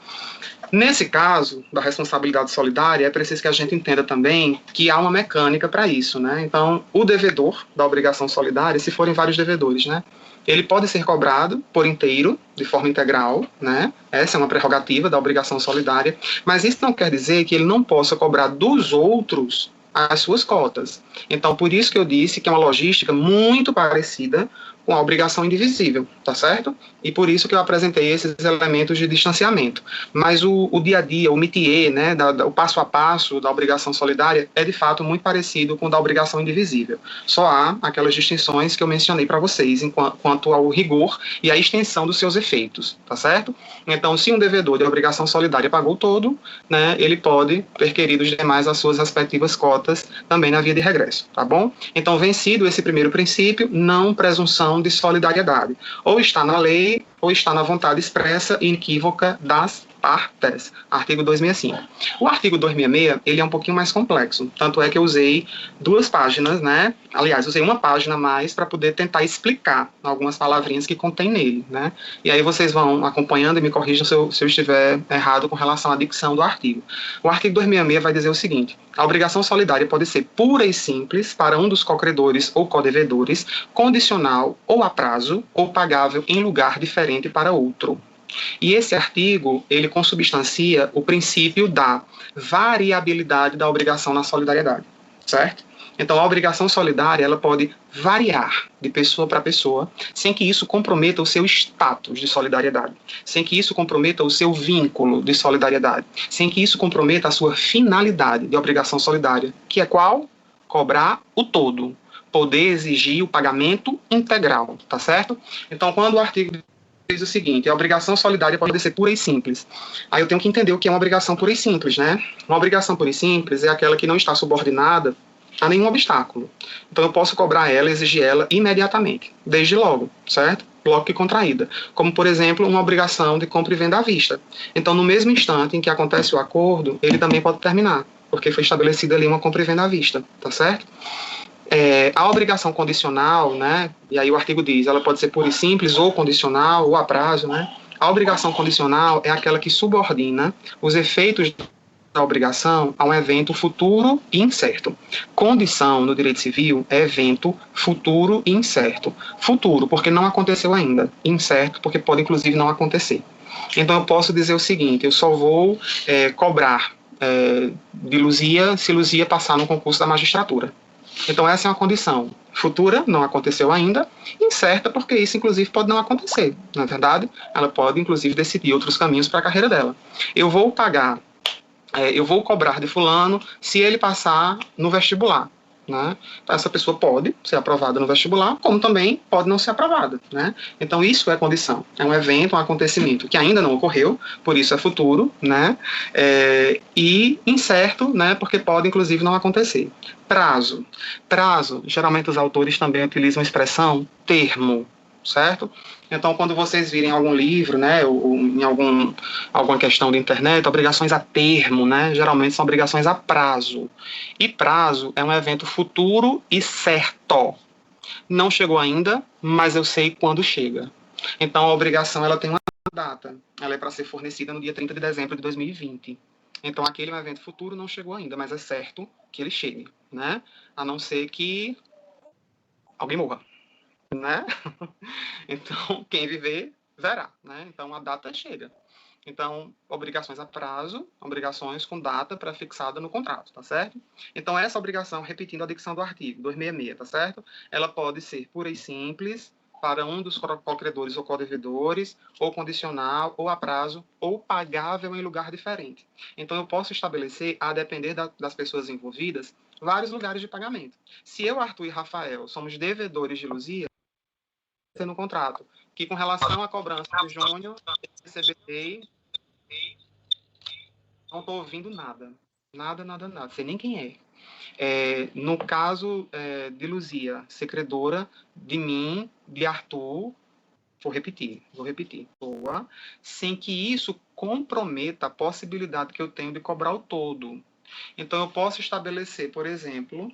Nesse caso da responsabilidade solidária, é preciso que a gente entenda também que há uma mecânica para isso, né? Então, o devedor da obrigação solidária, se forem vários devedores, né, ele pode ser cobrado por inteiro, de forma integral, né? Essa é uma prerrogativa da obrigação solidária, mas isso não quer dizer que ele não possa cobrar dos outros as suas cotas. Então, por isso que eu disse que é uma logística muito parecida com a obrigação indivisível, tá certo? E por isso que eu apresentei esses elementos de distanciamento. Mas o dia a dia, o métier, né, o passo a passo da obrigação solidária é de fato muito parecido com o da obrigação indivisível. Só há aquelas distinções que eu mencionei para vocês quanto ao rigor e à extensão dos seus efeitos, tá certo? Então, se um devedor de obrigação solidária pagou todo, né, ele pode perquerir os demais as suas respectivas cotas também na via de regresso, tá bom? Então, vencido esse primeiro princípio, não presunção de solidariedade. Ou está na lei, ou está na vontade expressa e inequívoca das partes. Artigo 265. O artigo 266, ele é um pouquinho mais complexo. Tanto é que eu usei 2 páginas, né? Aliás, usei uma página a mais para poder tentar explicar algumas palavrinhas que contém nele, né? E aí vocês vão acompanhando e me corrijam se eu estiver errado com relação à dicção do artigo. O artigo 266 vai dizer o seguinte: a obrigação solidária pode ser pura e simples para um dos cocredores ou codevedores, condicional ou a prazo, ou pagável em lugar diferente para outro. E esse artigo, ele consubstancia o princípio da variabilidade da obrigação na solidariedade, certo? Então, a obrigação solidária, ela pode variar de pessoa para pessoa, sem que isso comprometa o seu status de solidariedade, sem que isso comprometa o seu vínculo de solidariedade, sem que isso comprometa a sua finalidade de obrigação solidária, que é qual? Cobrar o todo, poder exigir o pagamento integral, tá certo? Então, quando o artigo diz o seguinte: a obrigação solidária pode ser pura e simples. Aí eu tenho que entender o que é uma obrigação pura e simples, né? Uma obrigação pura e simples é aquela que não está subordinada a nenhum obstáculo. Então eu posso cobrar ela, exigir ela imediatamente, desde logo, certo? Logo que contraída. Como, por exemplo, uma obrigação de compra e venda à vista. Então, no mesmo instante em que acontece o acordo, ele também pode terminar, porque foi estabelecida ali uma compra e venda à vista, tá certo? A obrigação condicional, né, e aí o artigo diz, ela pode ser pura e simples, ou condicional, ou a prazo, né? A obrigação condicional é aquela que subordina os efeitos da obrigação a um evento futuro e incerto. Condição no direito civil é evento futuro e incerto. Futuro, porque não aconteceu ainda. Incerto, porque pode inclusive não acontecer. Então eu posso dizer o seguinte: eu só vou cobrar de Luzia se Luzia passar no concurso da magistratura. Então essa é uma condição futura, não aconteceu ainda, incerta, porque isso inclusive pode não acontecer, não é verdade? Ela pode inclusive decidir outros caminhos para a carreira dela. Eu vou cobrar de fulano se ele passar no vestibular, né? Então essa pessoa pode ser aprovada no vestibular, como também pode não ser aprovada, né? Então isso é condição, é um evento, um acontecimento que ainda não ocorreu, por isso é futuro, né? E incerto, né? Porque pode inclusive não acontecer. Prazo, geralmente os autores também utilizam a expressão termo, certo? Então, quando vocês virem algum livro, né, ou em alguma questão de internet, obrigações a termo, né, geralmente são obrigações a prazo. E prazo é um evento futuro e certo. Não chegou ainda, mas eu sei quando chega. Então, a obrigação ela tem uma data. Ela é para ser fornecida no dia 30 de dezembro de 2020. Então, aquele é um evento futuro, não chegou ainda, mas é certo que ele chegue, né? A não ser que alguém morra, né? Então, quem viver, verá, né? Então, a data chega. Então, obrigações a prazo, obrigações com data pré-fixada no contrato, tá certo? Então, essa obrigação, repetindo a dicção do artigo 266, tá certo? Ela pode ser pura e simples, para um dos cocredores ou codevedores, ou condicional, ou a prazo, ou pagável em lugar diferente. Então, eu posso estabelecer, a depender das pessoas envolvidas, vários lugares de pagamento. Se eu, Arthur e Rafael somos devedores de Luzia, no contrato, que com relação à cobrança de Júnior, receberei. Não estou ouvindo nada. Nada, nada, nada. Não sei nem quem é. No caso de Luzia, ser credora de mim, de Arthur, vou repetir. Sem que isso comprometa a possibilidade que eu tenho de cobrar o todo. Então, eu posso estabelecer, por exemplo,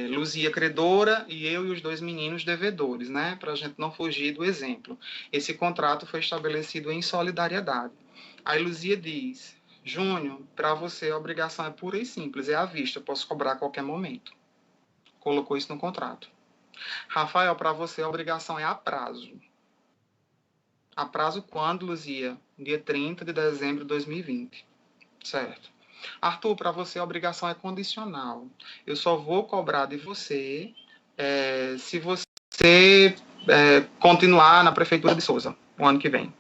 Luzia credora e eu e os dois meninos devedores, né? Para a gente não fugir do exemplo. Esse contrato foi estabelecido em solidariedade. Aí Luzia diz: Júnior, para você a obrigação é pura e simples, é à vista, eu posso cobrar a qualquer momento. Colocou isso no contrato. Rafael, para você a obrigação é a prazo. A prazo quando, Luzia? Dia 30 de dezembro de 2020. Certo. Arthur, para você a obrigação é condicional. Eu só vou cobrar de você se você continuar na Prefeitura de Souza o ano que vem.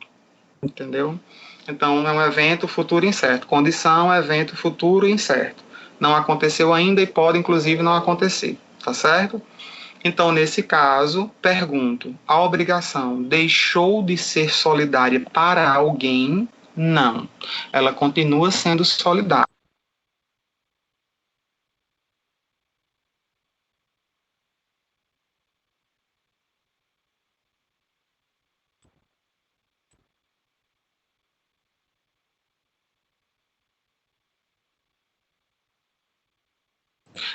Entendeu? Então, é um evento futuro incerto. Condição, evento futuro incerto. Não aconteceu ainda e pode, inclusive, não acontecer. Tá certo? Então, nesse caso, pergunto: a obrigação deixou de ser solidária para alguém? Não. Ela continua sendo solidária.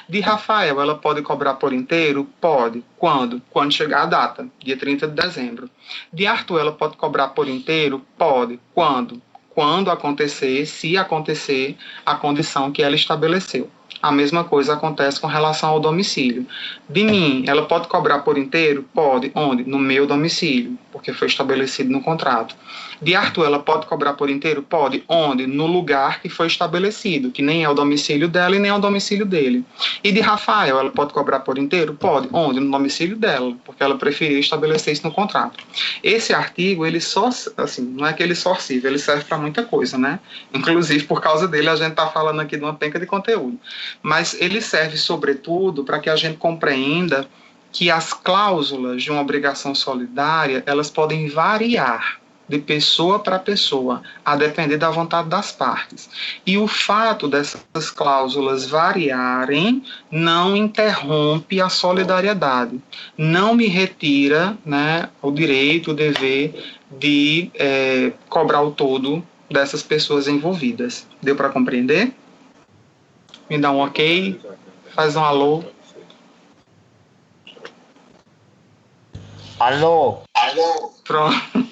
De Rafael, ela pode cobrar por inteiro? Pode. Quando? Quando chegar a data, dia 30 de dezembro. De Arthur, ela pode cobrar por inteiro? Pode. Quando? Quando acontecer, se acontecer, a condição que ela estabeleceu. A mesma coisa acontece com relação ao domicílio. De mim, ela pode cobrar por inteiro? Pode. Onde? No meu domicílio, porque foi estabelecido no contrato. De Arthur, ela pode cobrar por inteiro? Pode. Onde? No lugar que foi estabelecido, que nem é o domicílio dela e nem é o domicílio dele. E de Rafael, ela pode cobrar por inteiro? Pode. Onde? No domicílio dela, porque ela preferiu estabelecer isso no contrato. Esse artigo, ele só, assim, não é que ele só sirva, ele serve para muita coisa, né? Inclusive, por causa dele, a gente está falando aqui de uma penca de conteúdo. Mas ele serve, sobretudo, para que a gente compreenda que as cláusulas de uma obrigação solidária, elas podem variar de pessoa para pessoa, a depender da vontade das partes. E o fato dessas cláusulas variarem não interrompe a solidariedade, não me retira, né, o direito, o dever de cobrar o todo dessas pessoas envolvidas. Deu para compreender? Me dá um ok, faz um alô. Alô? Pronto.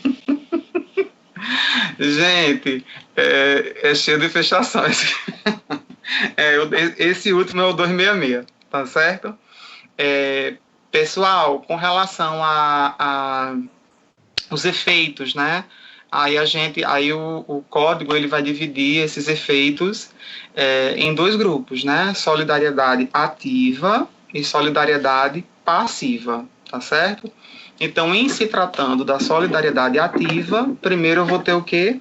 Gente, é cheio de fechações. Esse último é o 266, tá certo? Pessoal, com relação a os efeitos, né? Aí o código ele vai dividir esses efeitos em dois grupos, né? Solidariedade ativa e solidariedade passiva, tá certo? Então, em se tratando da solidariedade ativa, primeiro eu vou ter o quê?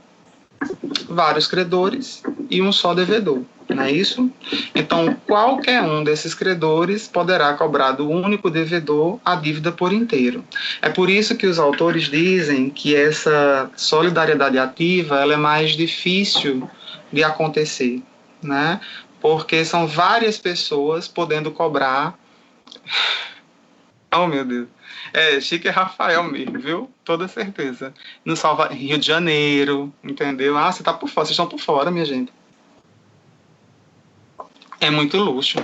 Vários credores e um só devedor, não é isso? Então, qualquer um desses credores poderá cobrar do único devedor a dívida por inteiro. É por isso que os autores dizem que essa solidariedade ativa ela é mais difícil de acontecer, né? Porque são várias pessoas podendo cobrar. Oh, meu Deus. Chique é Rafael mesmo, viu? Toda certeza. No Rio de Janeiro, entendeu? Você tá por fora, vocês estão por fora, minha gente. É muito luxo.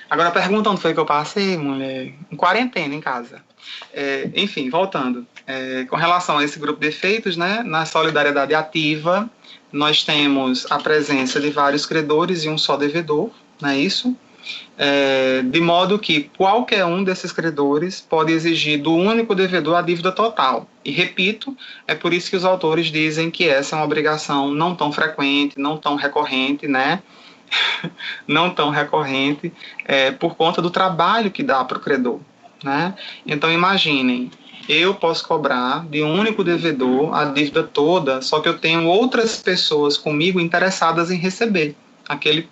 Agora pergunta onde foi que eu passei, mulher? Em quarentena, em casa. Enfim, voltando. Com relação a esse grupo de efeitos, né, na solidariedade ativa, nós temos a presença de vários credores e um só devedor, não é isso? De modo que qualquer um desses credores pode exigir do único devedor a dívida total. E repito, é por isso que os autores dizem que essa é uma obrigação não tão frequente, não tão recorrente, né? Não tão recorrente, por conta do trabalho que dá para o credor, né? Então imaginem, eu posso cobrar de um único devedor a dívida toda, só que eu tenho outras pessoas comigo interessadas em receber aquele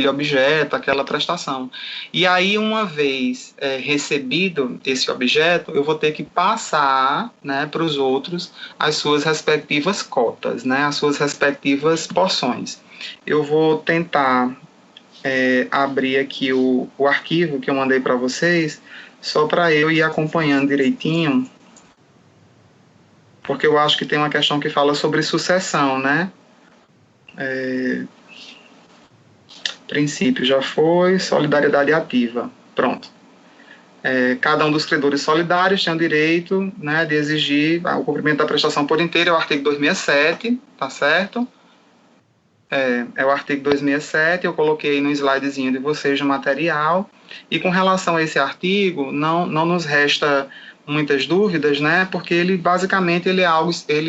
objeto, aquela prestação. E aí, uma vez recebido esse objeto, eu vou ter que passar, né, para os outros as suas respectivas cotas, né, as suas respectivas porções. Eu vou tentar abrir aqui o arquivo que eu mandei para vocês, só para eu ir acompanhando direitinho, porque eu acho que tem uma questão que fala sobre sucessão, né? Princípio já foi, solidariedade ativa. Pronto. Cada um dos credores solidários tem o direito, né, de exigir o cumprimento da prestação por inteiro, é o artigo 267, tá certo? É o artigo 267, eu coloquei no slidezinho de vocês no material, e com relação a esse artigo, não nos resta muitas dúvidas, né, porque ele basicamente ele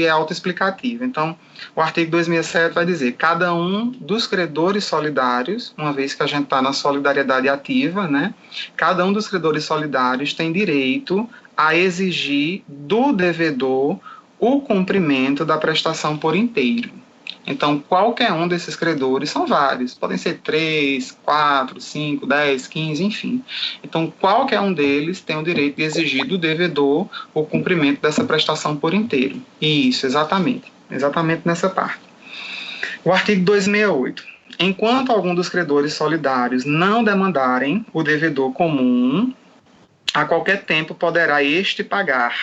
é autoexplicativo. Então, o artigo 267 vai dizer, cada um dos credores solidários, uma vez que a gente está na solidariedade ativa, né, cada um dos credores solidários tem direito a exigir do devedor o cumprimento da prestação por inteiro. Então, qualquer um desses credores, são vários, podem ser 3, 4, 5, 10, 15, enfim. Então, qualquer um deles tem o direito de exigir do devedor o cumprimento dessa prestação por inteiro. Isso, exatamente nessa parte. O artigo 268. Enquanto algum dos credores solidários não demandarem o devedor comum, a qualquer tempo poderá este pagar.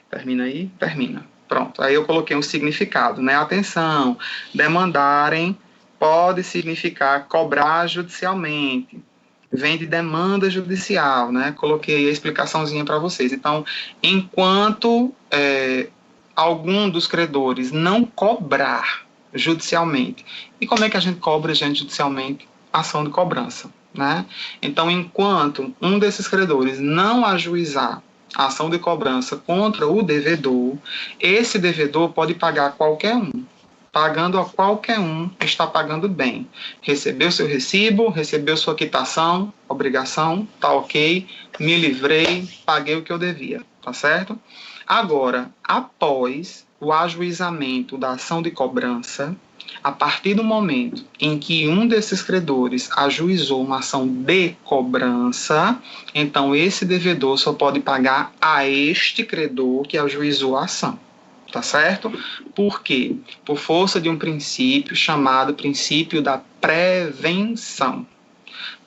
Termina aí? Termina. Pronto, aí eu coloquei um significado, né? Atenção, demandarem pode significar cobrar judicialmente, vem de demanda judicial, né? Coloquei a explicaçãozinha para vocês. Então, enquanto algum dos credores não cobrar judicialmente, e como é que a gente cobra, judicialmente? Ação de cobrança, né? Então, enquanto um desses credores não ajuizar a ação de cobrança contra o devedor, esse devedor pode pagar a qualquer um. Pagando a qualquer um, está pagando bem. Recebeu seu recibo, recebeu sua quitação, obrigação, tá ok, me livrei, paguei o que eu devia, tá certo? Agora, após o ajuizamento da ação de cobrança, a partir do momento em que um desses credores ajuizou uma ação de cobrança, então esse devedor só pode pagar a este credor que ajuizou a ação. Tá certo? Por quê? Por força de um princípio chamado princípio da prevenção.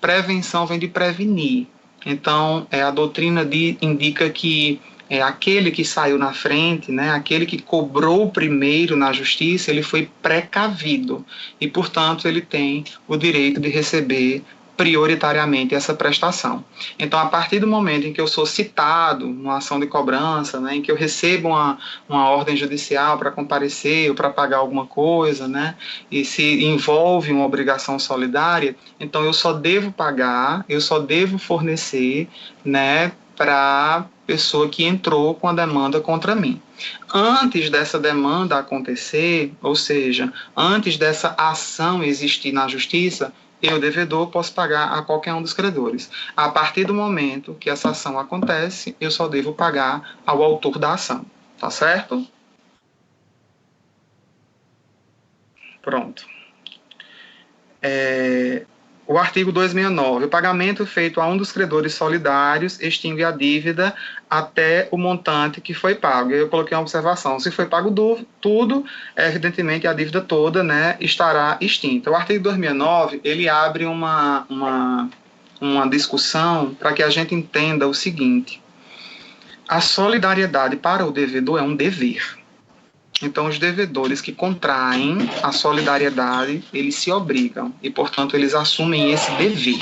Prevenção vem de prevenir. Então, a doutrina indica que aquele que saiu na frente, né, aquele que cobrou primeiro na justiça, ele foi precavido e, portanto, ele tem o direito de receber prioritariamente essa prestação. Então, a partir do momento em que eu sou citado numa ação de cobrança, né, em que eu recebo uma ordem judicial para comparecer ou para pagar alguma coisa, né, e se envolve uma obrigação solidária, então eu só devo pagar, eu só devo fornecer, né, para a pessoa que entrou com a demanda contra mim. Antes dessa demanda acontecer, ou seja, antes dessa ação existir na justiça, eu, devedor, posso pagar a qualquer um dos credores. A partir do momento que essa ação acontece, eu só devo pagar ao autor da ação. Tá certo? Pronto. O artigo 269. O pagamento feito a um dos credores solidários extingue a dívida até o montante que foi pago. Eu coloquei uma observação. Se foi pago tudo, evidentemente a dívida toda, né, estará extinta. O artigo 269, ele abre uma discussão para que a gente entenda o seguinte. A solidariedade para o devedor é um dever. Então, os devedores que contraem a solidariedade, eles se obrigam e, portanto, eles assumem esse dever.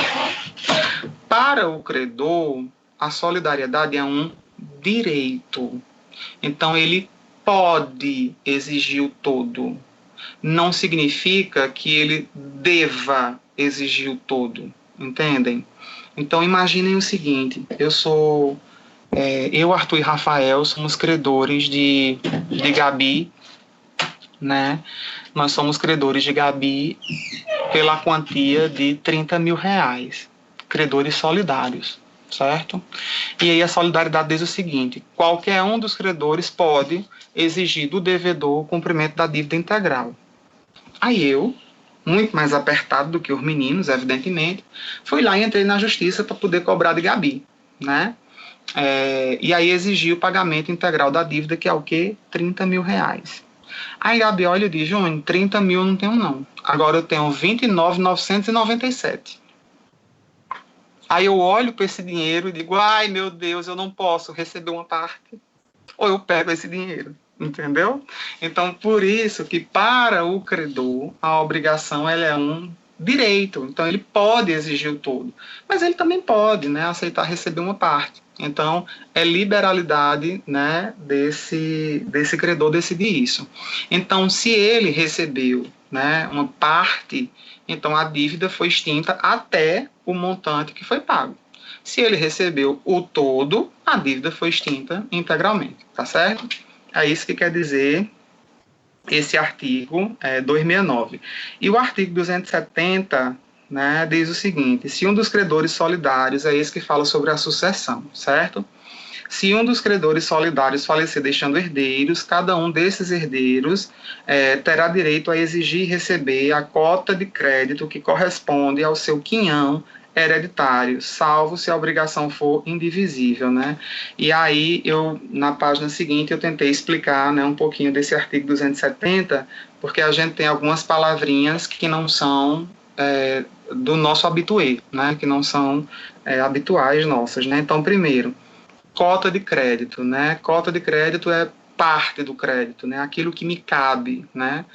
Para o credor, a solidariedade é um direito. Então, ele pode exigir o todo. Não significa que ele deva exigir o todo. Entendem? Então, imaginem o seguinte: eu, Arthur e Rafael, somos credores de Gabi, né? Nós somos credores de Gabi pela quantia de R$30 mil. Credores solidários, certo? E aí a solidariedade diz o seguinte: qualquer um dos credores pode exigir do devedor o cumprimento da dívida integral. Aí eu, muito mais apertado do que os meninos, evidentemente, fui lá e entrei na justiça para poder cobrar de Gabi, né? E aí exigi o pagamento integral da dívida, que é o quê? R$30 mil. Aí Gabi olha e diz: Júnior, 30 mil eu não tenho não. Agora eu tenho 29.997. Aí eu olho para esse dinheiro e digo: ai meu Deus, eu não posso receber uma parte. Ou eu pego esse dinheiro, entendeu? Então, por isso que para o credor, a obrigação ela é um direito. Então, ele pode exigir o todo. Mas ele também pode, né, aceitar receber uma parte. Então, é liberalidade, né, desse credor decidir isso. Então, se ele recebeu, né, uma parte, então a dívida foi extinta até o montante que foi pago. Se ele recebeu o todo, a dívida foi extinta integralmente, tá certo? É isso que quer dizer esse artigo 269. E o artigo 270, né, diz o seguinte: se um dos credores solidários, é esse que fala sobre a sucessão, certo? Se um dos credores solidários falecer deixando herdeiros, cada um desses herdeiros terá direito a exigir e receber a cota de crédito que corresponde ao seu quinhão hereditário, salvo se a obrigação for indivisível, né? E aí, na página seguinte, eu tentei explicar, né, um pouquinho desse artigo 270, porque a gente tem algumas palavrinhas que não são do nosso habituê, né? Que não são habituais nossas, né? Então, primeiro, cota de crédito, né? Cota de crédito é parte do crédito, né? Aquilo que me cabe, né?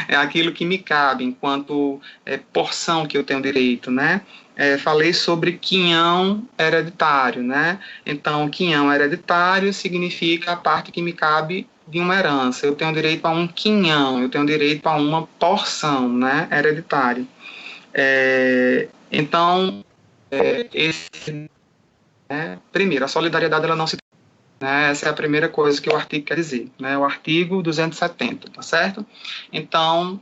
É aquilo que me cabe enquanto porção que eu tenho direito, né? Falei sobre quinhão hereditário, né? Então, quinhão hereditário significa a parte que me cabe de uma herança. Eu tenho direito a um quinhão, eu tenho direito a uma porção, né? Hereditária. Então, primeiro, a solidariedade ela não se... Essa é a primeira coisa que o artigo quer dizer, né? O artigo 270, tá certo? Então,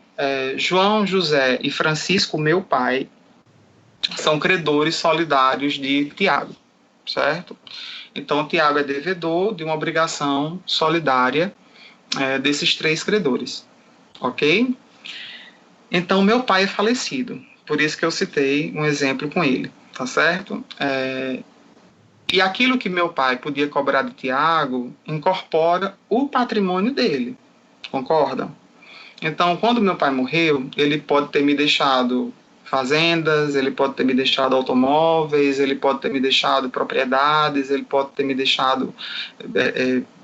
João, José e Francisco, meu pai, são credores solidários de Tiago, certo? Então, Tiago é devedor de uma obrigação solidária desses três credores, ok? Então, meu pai é falecido, por isso que eu citei um exemplo com ele, tá certo? E aquilo que meu pai podia cobrar de Tiago incorpora o patrimônio dele, concordam? Então, quando meu pai morreu, ele pode ter me deixado fazendas, ele pode ter me deixado automóveis, ele pode ter me deixado propriedades, ele pode ter me deixado,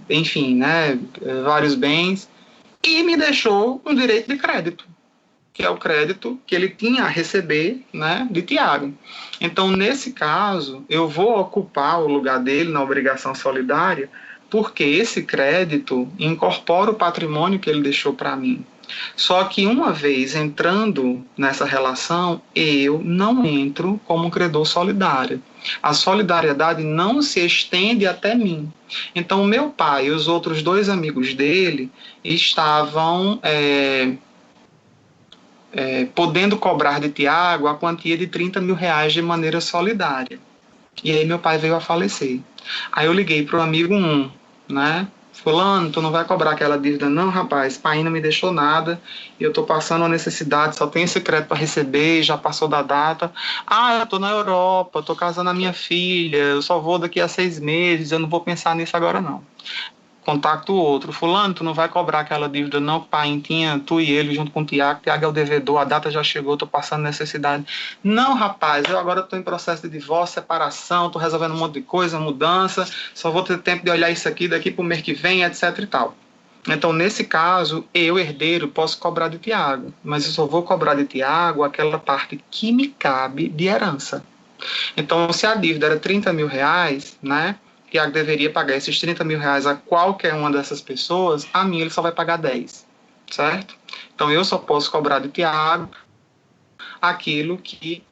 enfim, né, vários bens, e me deixou um direito de crédito, que é o crédito que ele tinha a receber, né, de Tiago. Então, nesse caso, eu vou ocupar o lugar dele na obrigação solidária, porque esse crédito incorpora o patrimônio que ele deixou para mim. Só que uma vez entrando nessa relação, eu não entro como credor solidário. A solidariedade não se estende até mim. Então, meu pai e os outros dois amigos dele estavam podendo cobrar de Tiago a quantia de R$30 mil de maneira solidária. E aí meu pai veio a falecer. Aí eu liguei para o amigo 1, né? Fulano, tu não vai cobrar aquela dívida? Não, rapaz, pai não me deixou nada, e eu estou passando a necessidade, só tenho esse crédito para receber, já passou da data. Ah, eu estou na Europa, estou casando a minha filha, eu só vou daqui a 6 meses, eu não vou pensar nisso agora não. contacto o outro. Fulano, tu não vai cobrar aquela dívida não, que o pai tinha, tu e ele junto com o Tiago. Tiago é o devedor, a data já chegou, estou passando necessidade. Não, rapaz, eu agora estou em processo de divórcio, separação, estou resolvendo um monte de coisa, mudança, só vou ter tempo de olhar isso aqui daqui para o mês que vem, etc e tal. Então, nesse caso, eu, herdeiro, posso cobrar de Tiago, mas eu só vou cobrar de Tiago aquela parte que me cabe de herança. Então, se a dívida era 30 mil reais, né, Tiago deveria pagar esses 30 mil reais a qualquer uma dessas pessoas, a mim ele só vai pagar 10, certo? Então, eu só posso cobrar de Tiago aquilo que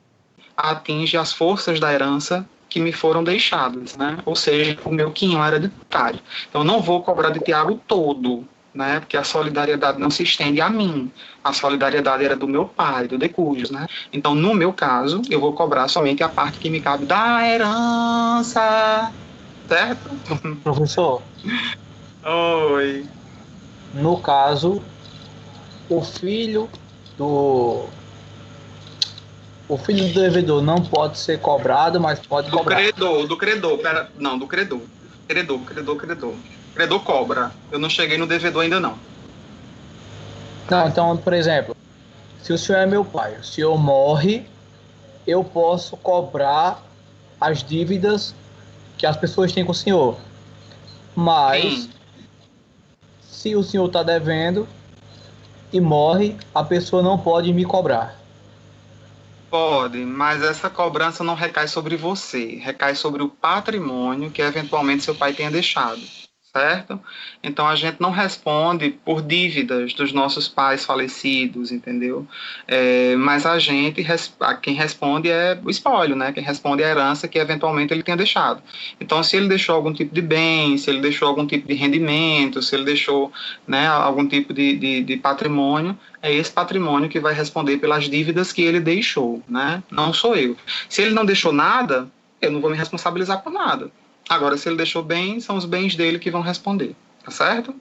atinge as forças da herança que me foram deixadas, né? Ou seja, o meu quinhão era hereditário. Então, eu não vou cobrar de Tiago todo, né? Porque a solidariedade não se estende a mim. A solidariedade era do meu pai, do Decujos, né? Então, no meu caso, eu vou cobrar somente a parte que me cabe da herança, certo? Professor, Oi. no caso, o filho do o filho do devedor não pode ser cobrado, mas pode cobrar. Do credor, pera, não, do credor. Credor. Credor cobra. Eu não cheguei no devedor ainda não. Não, então, por exemplo, se o senhor é meu pai, o senhor morre, eu posso cobrar as dívidas que as pessoas têm com o senhor. Mas, se o senhor está devendo e morre, a pessoa não pode me cobrar. Pode, mas essa cobrança não recai sobre você, recai sobre o patrimônio que eventualmente seu pai tenha deixado, certo? Então a gente não responde por dívidas dos nossos pais falecidos, entendeu? Mas quem responde é o espólio, né? Quem responde é a herança que eventualmente ele tenha deixado. Então, se ele deixou algum tipo de bem, se ele deixou algum tipo de rendimento, se ele deixou, né, algum tipo de patrimônio, é esse patrimônio que vai responder pelas dívidas que ele deixou, né? Não sou eu. Se ele não deixou nada, eu não vou me responsabilizar por nada. Agora, se ele deixou bem, são os bens dele que vão responder, tá certo?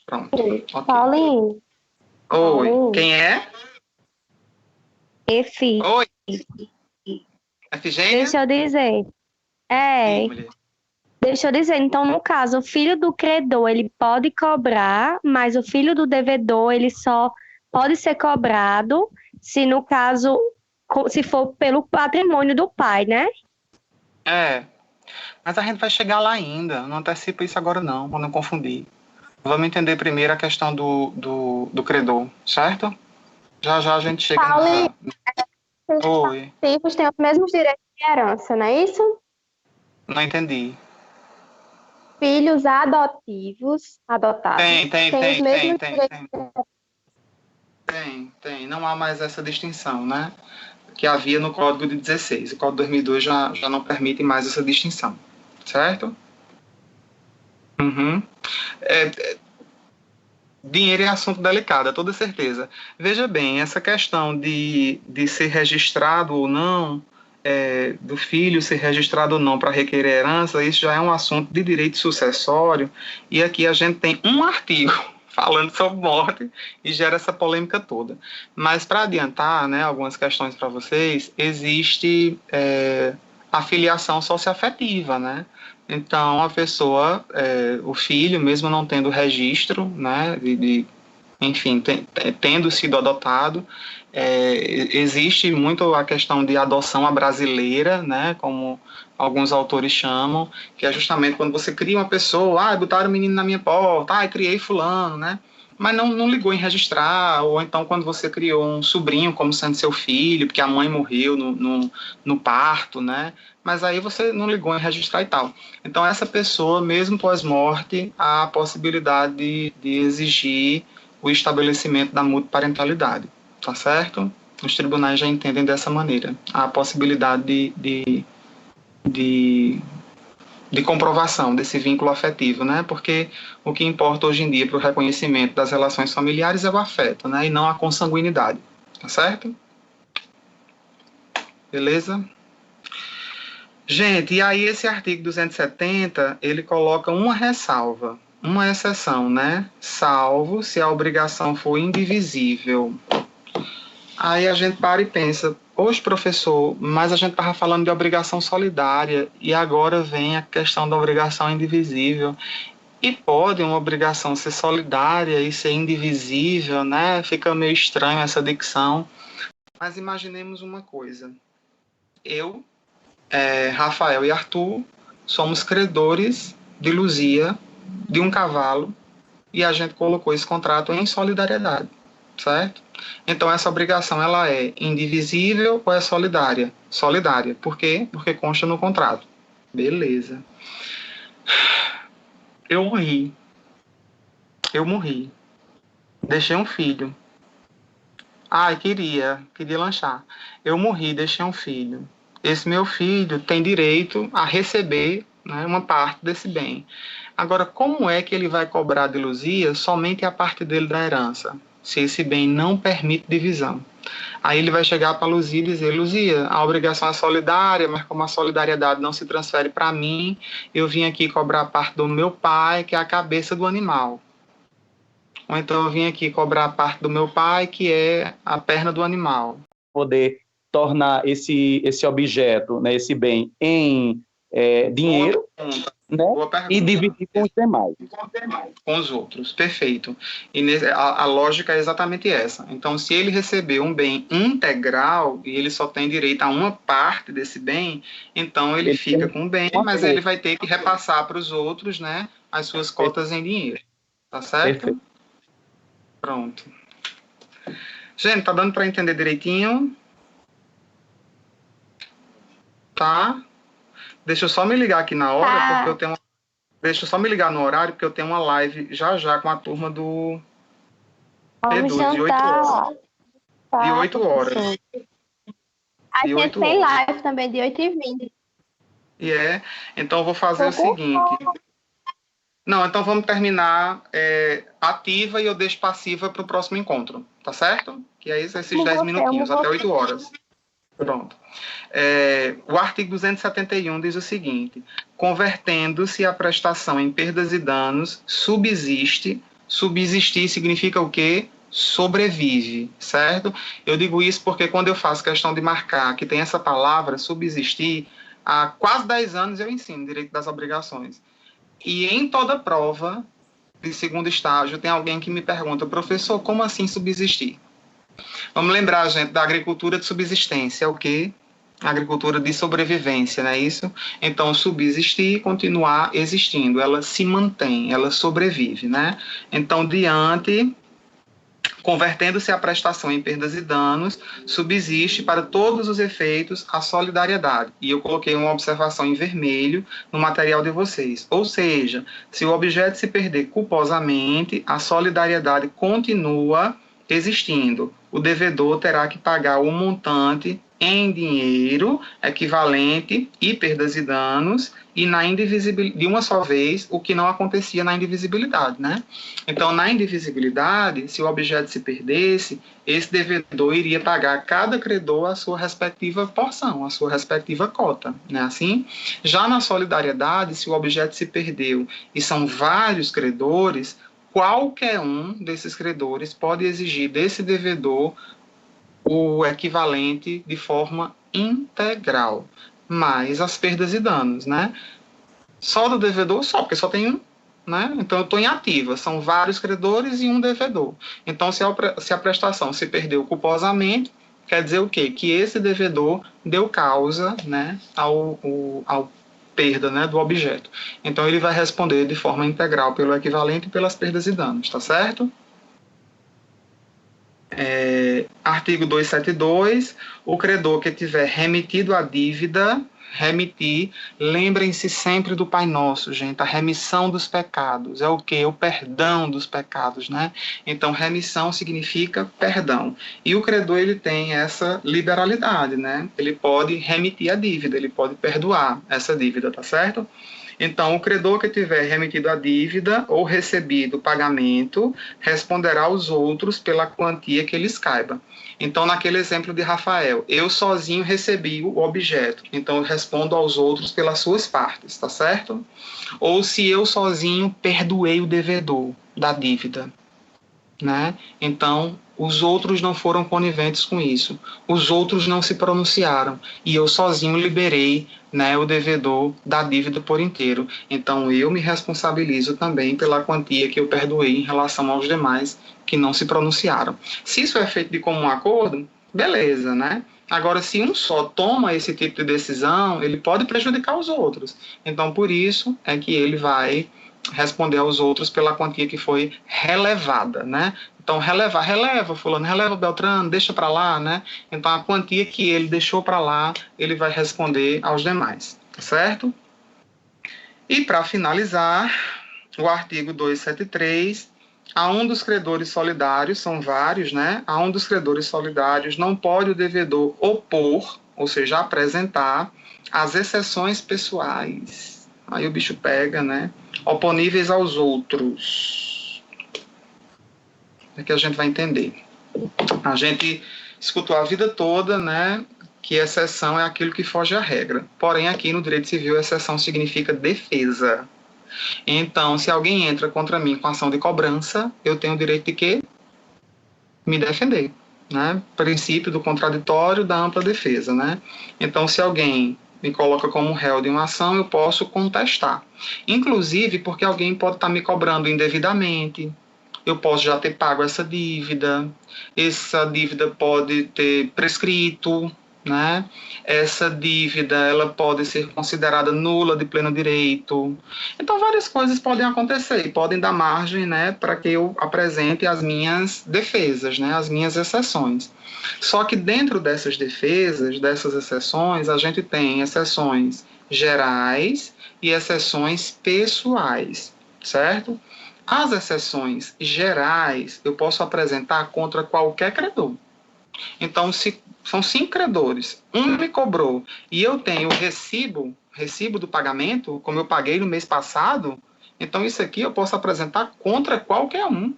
Pronto. Okay. Paulinho. Oi. Quem é? Efi. Oi. Efigênia? Deixa eu dizer. Sim, deixa eu dizer, então, no caso, o filho do credor, ele pode cobrar, mas o filho do devedor, ele só pode ser cobrado se, no caso, se for pelo patrimônio do pai, né? Mas a gente vai chegar lá ainda. Não antecipa isso agora não, para não confundir. Vamos entender primeiro a questão do credor, certo? Já a gente chega... Paulinho, Oi. os filhos têm os mesmos direitos de herança, não é isso? Não entendi. Filhos adotados. Tem. Os mesmos direitos. Tem. Não há mais essa distinção, né? Que havia no Código de 16. O Código de 2002 já não permite mais essa distinção, certo? Uhum. Dinheiro é assunto delicado, é toda certeza. Veja bem, essa questão de ser registrado ou não, do filho ser registrado ou não para requerer herança, isso já é um assunto de direito sucessório, e aqui a gente tem um artigo falando sobre morte e gera essa polêmica toda. Mas para adiantar, né, algumas questões para vocês, existe a filiação socioafetiva, né? Então, a pessoa, o filho, mesmo não tendo registro, né, enfim, tendo sido adotado, existe muito a questão de adoção à brasileira, né, como alguns autores chamam, que é justamente quando você cria uma pessoa, botaram o menino na minha porta, criei fulano, né, mas não ligou em registrar, ou então quando você criou um sobrinho como sendo seu filho, porque a mãe morreu no parto, né, mas aí você não ligou em registrar e tal. Então, essa pessoa, mesmo pós-morte, há a possibilidade de exigir o estabelecimento da multiparentalidade, tá certo? Os tribunais já entendem dessa maneira. Há a possibilidade de comprovação desse vínculo afetivo, né? Porque o que importa hoje em dia para o reconhecimento das relações familiares é o afeto, né? E não a consanguinidade, tá certo? Beleza? Gente, e aí esse artigo 270, ele coloca uma ressalva, uma exceção, né? Salvo se a obrigação for indivisível. Aí a gente para e pensa, Hoje, professor, mas a gente estava falando de obrigação solidária e agora vem a questão da obrigação indivisível. E pode uma obrigação ser solidária e ser indivisível, né? Fica meio estranho essa dicção. Mas imaginemos uma coisa. Eu, Rafael e Arthur somos credores de Luzia, de um cavalo, e a gente colocou esse contrato em solidariedade, certo? Então essa obrigação ela é indivisível ou é solidária? Solidária. Por quê? Porque consta no contrato. Beleza. Eu morri. Deixei um filho. Ai, queria lanchar. Eu morri, deixei um filho. Esse meu filho tem direito a receber, né, uma parte desse bem. Agora, como é que ele vai cobrar de Luzia somente a parte dele da herança, se esse bem não permite divisão? Aí ele vai chegar para Luzia e dizer: Luzia, a obrigação é solidária, mas como a solidariedade não se transfere para mim, eu vim aqui cobrar a parte do meu pai, que é a cabeça do animal. Ou então eu vim aqui cobrar a parte do meu pai, que é a perna do animal. Poder tornar esse objeto, né, esse bem, em dinheiro, né, e dividir com os demais. Com os outros, perfeito. E a lógica é exatamente essa. Então, se ele receber um bem integral e ele só tem direito a uma parte desse bem, então ele fica com o bem, mas ele vai ter que repassar para os outros, né, as suas cotas em dinheiro. Tá certo? Perfeito. Pronto. Gente, tá dando para entender direitinho? Tá? Deixa eu só me ligar aqui na hora, porque eu tenho... Deixa eu só me ligar no horário, porque eu tenho uma live já com a turma do Edu, de 8 horas. De 8 horas. A gente tem live também, de 8h20. Então eu vou fazer o seguinte... Não, então vamos terminar ativa e eu deixo passiva para o próximo encontro, tá certo? Que é esses 10 minutinhos, até 8 horas. Pronto. O artigo 271 diz o seguinte: convertendo-se a prestação em perdas e danos, subsiste. Subsistir significa o quê? Sobrevive, certo? Eu digo isso porque quando eu faço questão de marcar que tem essa palavra, subsistir, há quase 10 anos eu ensino direito das obrigações. E em toda prova de segundo estágio tem alguém que me pergunta: professor, como assim subsistir? Vamos lembrar, gente, da agricultura de subsistência, o quê? Agricultura de sobrevivência, não é isso? Então, subsistir, continuar existindo, ela se mantém, ela sobrevive, né? Então, convertendo-se a prestação em perdas e danos, subsiste para todos os efeitos a solidariedade. E eu coloquei uma observação em vermelho no material de vocês. Ou seja, se o objeto se perder culposamente, a solidariedade continua existindo. O devedor terá que pagar o montante em dinheiro equivalente e perdas e danos e na indivisibilidade, de uma só vez, o que não acontecia na indivisibilidade, né? Então, na indivisibilidade, se o objeto se perdesse, esse devedor iria pagar a cada credor a sua respectiva porção, a sua respectiva cota, né? Assim, já na solidariedade, se o objeto se perdeu e são vários credores, qualquer um desses credores pode exigir desse devedor o equivalente de forma integral, mais as perdas e danos, né? Só do devedor, só, porque só tem um, né? Então eu estou em ativa, são vários credores e um devedor. Então se a prestação se perdeu culposamente, quer dizer o quê? Que esse devedor deu causa, né, ao perda, né, do objeto. Então ele vai responder de forma integral pelo equivalente e pelas perdas e danos, tá certo? Artigo 272, o credor que tiver remetido a dívida, lembrem-se sempre do Pai Nosso, gente, a remissão dos pecados, é o quê? O perdão dos pecados, né? Então, remissão significa perdão, e o credor, ele tem essa liberalidade, né? Ele pode remitir a dívida, ele pode perdoar essa dívida, tá certo? Então, o credor que tiver remetido a dívida ou recebido o pagamento, responderá aos outros pela quantia que lhes caiba. Então, naquele exemplo de Rafael, eu sozinho recebi o objeto, então eu respondo aos outros pelas suas partes, tá certo? Ou se eu sozinho perdoei o devedor da dívida, né? Então, Os outros não foram coniventes com isso. Os outros não se pronunciaram. E eu sozinho liberei, né, o devedor da dívida por inteiro. Então, eu me responsabilizo também pela quantia que eu perdoei em relação aos demais que não se pronunciaram. Se isso é feito de comum acordo, beleza, né? Agora, se um só toma esse tipo de decisão, ele pode prejudicar os outros. Então, por isso é que ele vai responder aos outros pela quantia que foi relevada, né? Então, releva fulano, releva Beltrano, deixa para lá, né? Então, a quantia que ele deixou para lá, ele vai responder aos demais, certo? E, para finalizar, o artigo 273, a um dos credores solidários, são vários, né? A um dos credores solidários não pode o devedor opor, ou seja, apresentar, as exceções pessoais. Aí o bicho pega, né? Oponíveis aos outros. É que a gente vai entender. A gente escutou a vida toda, né? Que exceção é aquilo que foge à regra. Porém, aqui no direito civil, exceção significa defesa. Então, se alguém entra contra mim com ação de cobrança, eu tenho o direito de quê? Me defender, né? Princípio do contraditório, da ampla defesa, né? Então, se alguém me coloca como réu de uma ação, eu posso contestar. Inclusive porque alguém pode estar me cobrando indevidamente, eu posso já ter pago essa dívida pode ter prescrito, né? Essa dívida ela pode ser considerada nula de pleno direito. Então, várias coisas podem acontecer e podem dar margem, né, para que eu apresente as minhas defesas, né, as minhas exceções. Só que dentro dessas defesas, dessas exceções, a gente tem exceções gerais e exceções pessoais, certo? As exceções gerais eu posso apresentar contra qualquer credor. Então, se são 5 credores, um me cobrou e eu tenho recibo do pagamento, como eu paguei no mês passado, então isso aqui eu posso apresentar contra qualquer um.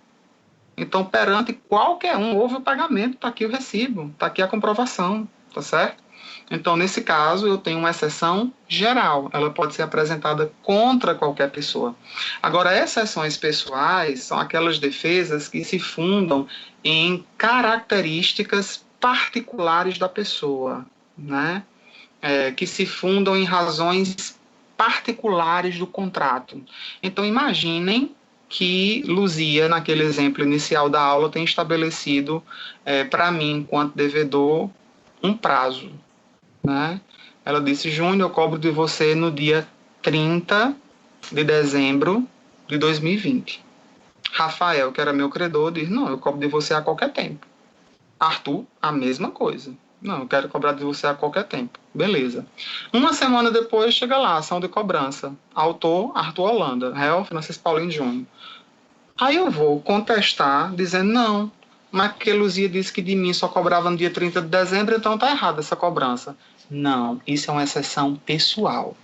Então, perante qualquer um, houve o pagamento, está aqui o recibo, está aqui a comprovação, tá certo? Então, nesse caso, eu tenho uma exceção geral, ela pode ser apresentada contra qualquer pessoa. Agora, exceções pessoais são aquelas defesas que se fundam em características particulares da pessoa, né? Que se fundam em razões particulares do contrato. Então, imaginem que Luzia, naquele exemplo inicial da aula, tem estabelecido para mim, enquanto devedor, um prazo, né? Ela disse: Júnior, eu cobro de você no dia 30 de dezembro de 2020. Rafael, que era meu credor, diz: não, eu cobro de você a qualquer tempo. Arthur, a mesma coisa. Não, eu quero cobrar de você a qualquer tempo. Beleza. Uma semana depois, chega lá, ação de cobrança. Autor, Arthur Holanda. Réu, Francisco Paulino Júnior. Aí eu vou contestar, dizendo: não, mas porque Luzia disse que de mim só cobrava no dia 30 de dezembro, então está errada essa cobrança. Não, isso é uma exceção pessoal.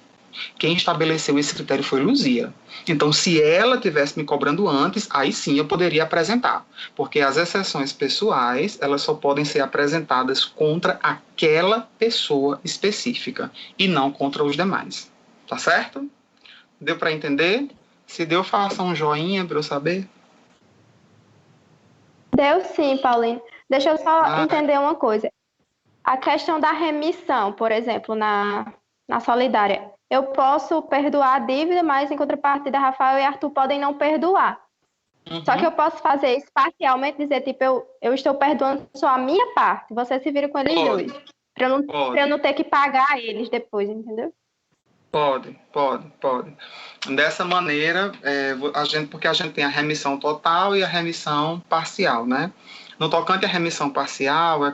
Quem estabeleceu esse critério foi Luzia. Então, se ela tivesse me cobrando antes, aí sim eu poderia apresentar. Porque as exceções pessoais, elas só podem ser apresentadas contra aquela pessoa específica e não contra os demais. Tá certo? Deu para entender? Se deu, faça um joinha para eu saber. Deu sim, Paulinho. Deixa eu só entender uma coisa. A questão da remissão, por exemplo, na solidária. Eu posso perdoar a dívida, mas em contrapartida, Rafael e Arthur podem não perdoar. Uhum. Só que eu posso fazer isso parcialmente, dizer, tipo, eu estou perdoando só a minha parte. Você se vira com eles dois. Para eu não ter que pagar eles depois, entendeu? Pode. Dessa maneira, porque a gente tem a remissão total e a remissão parcial, né? No tocante à remissão parcial,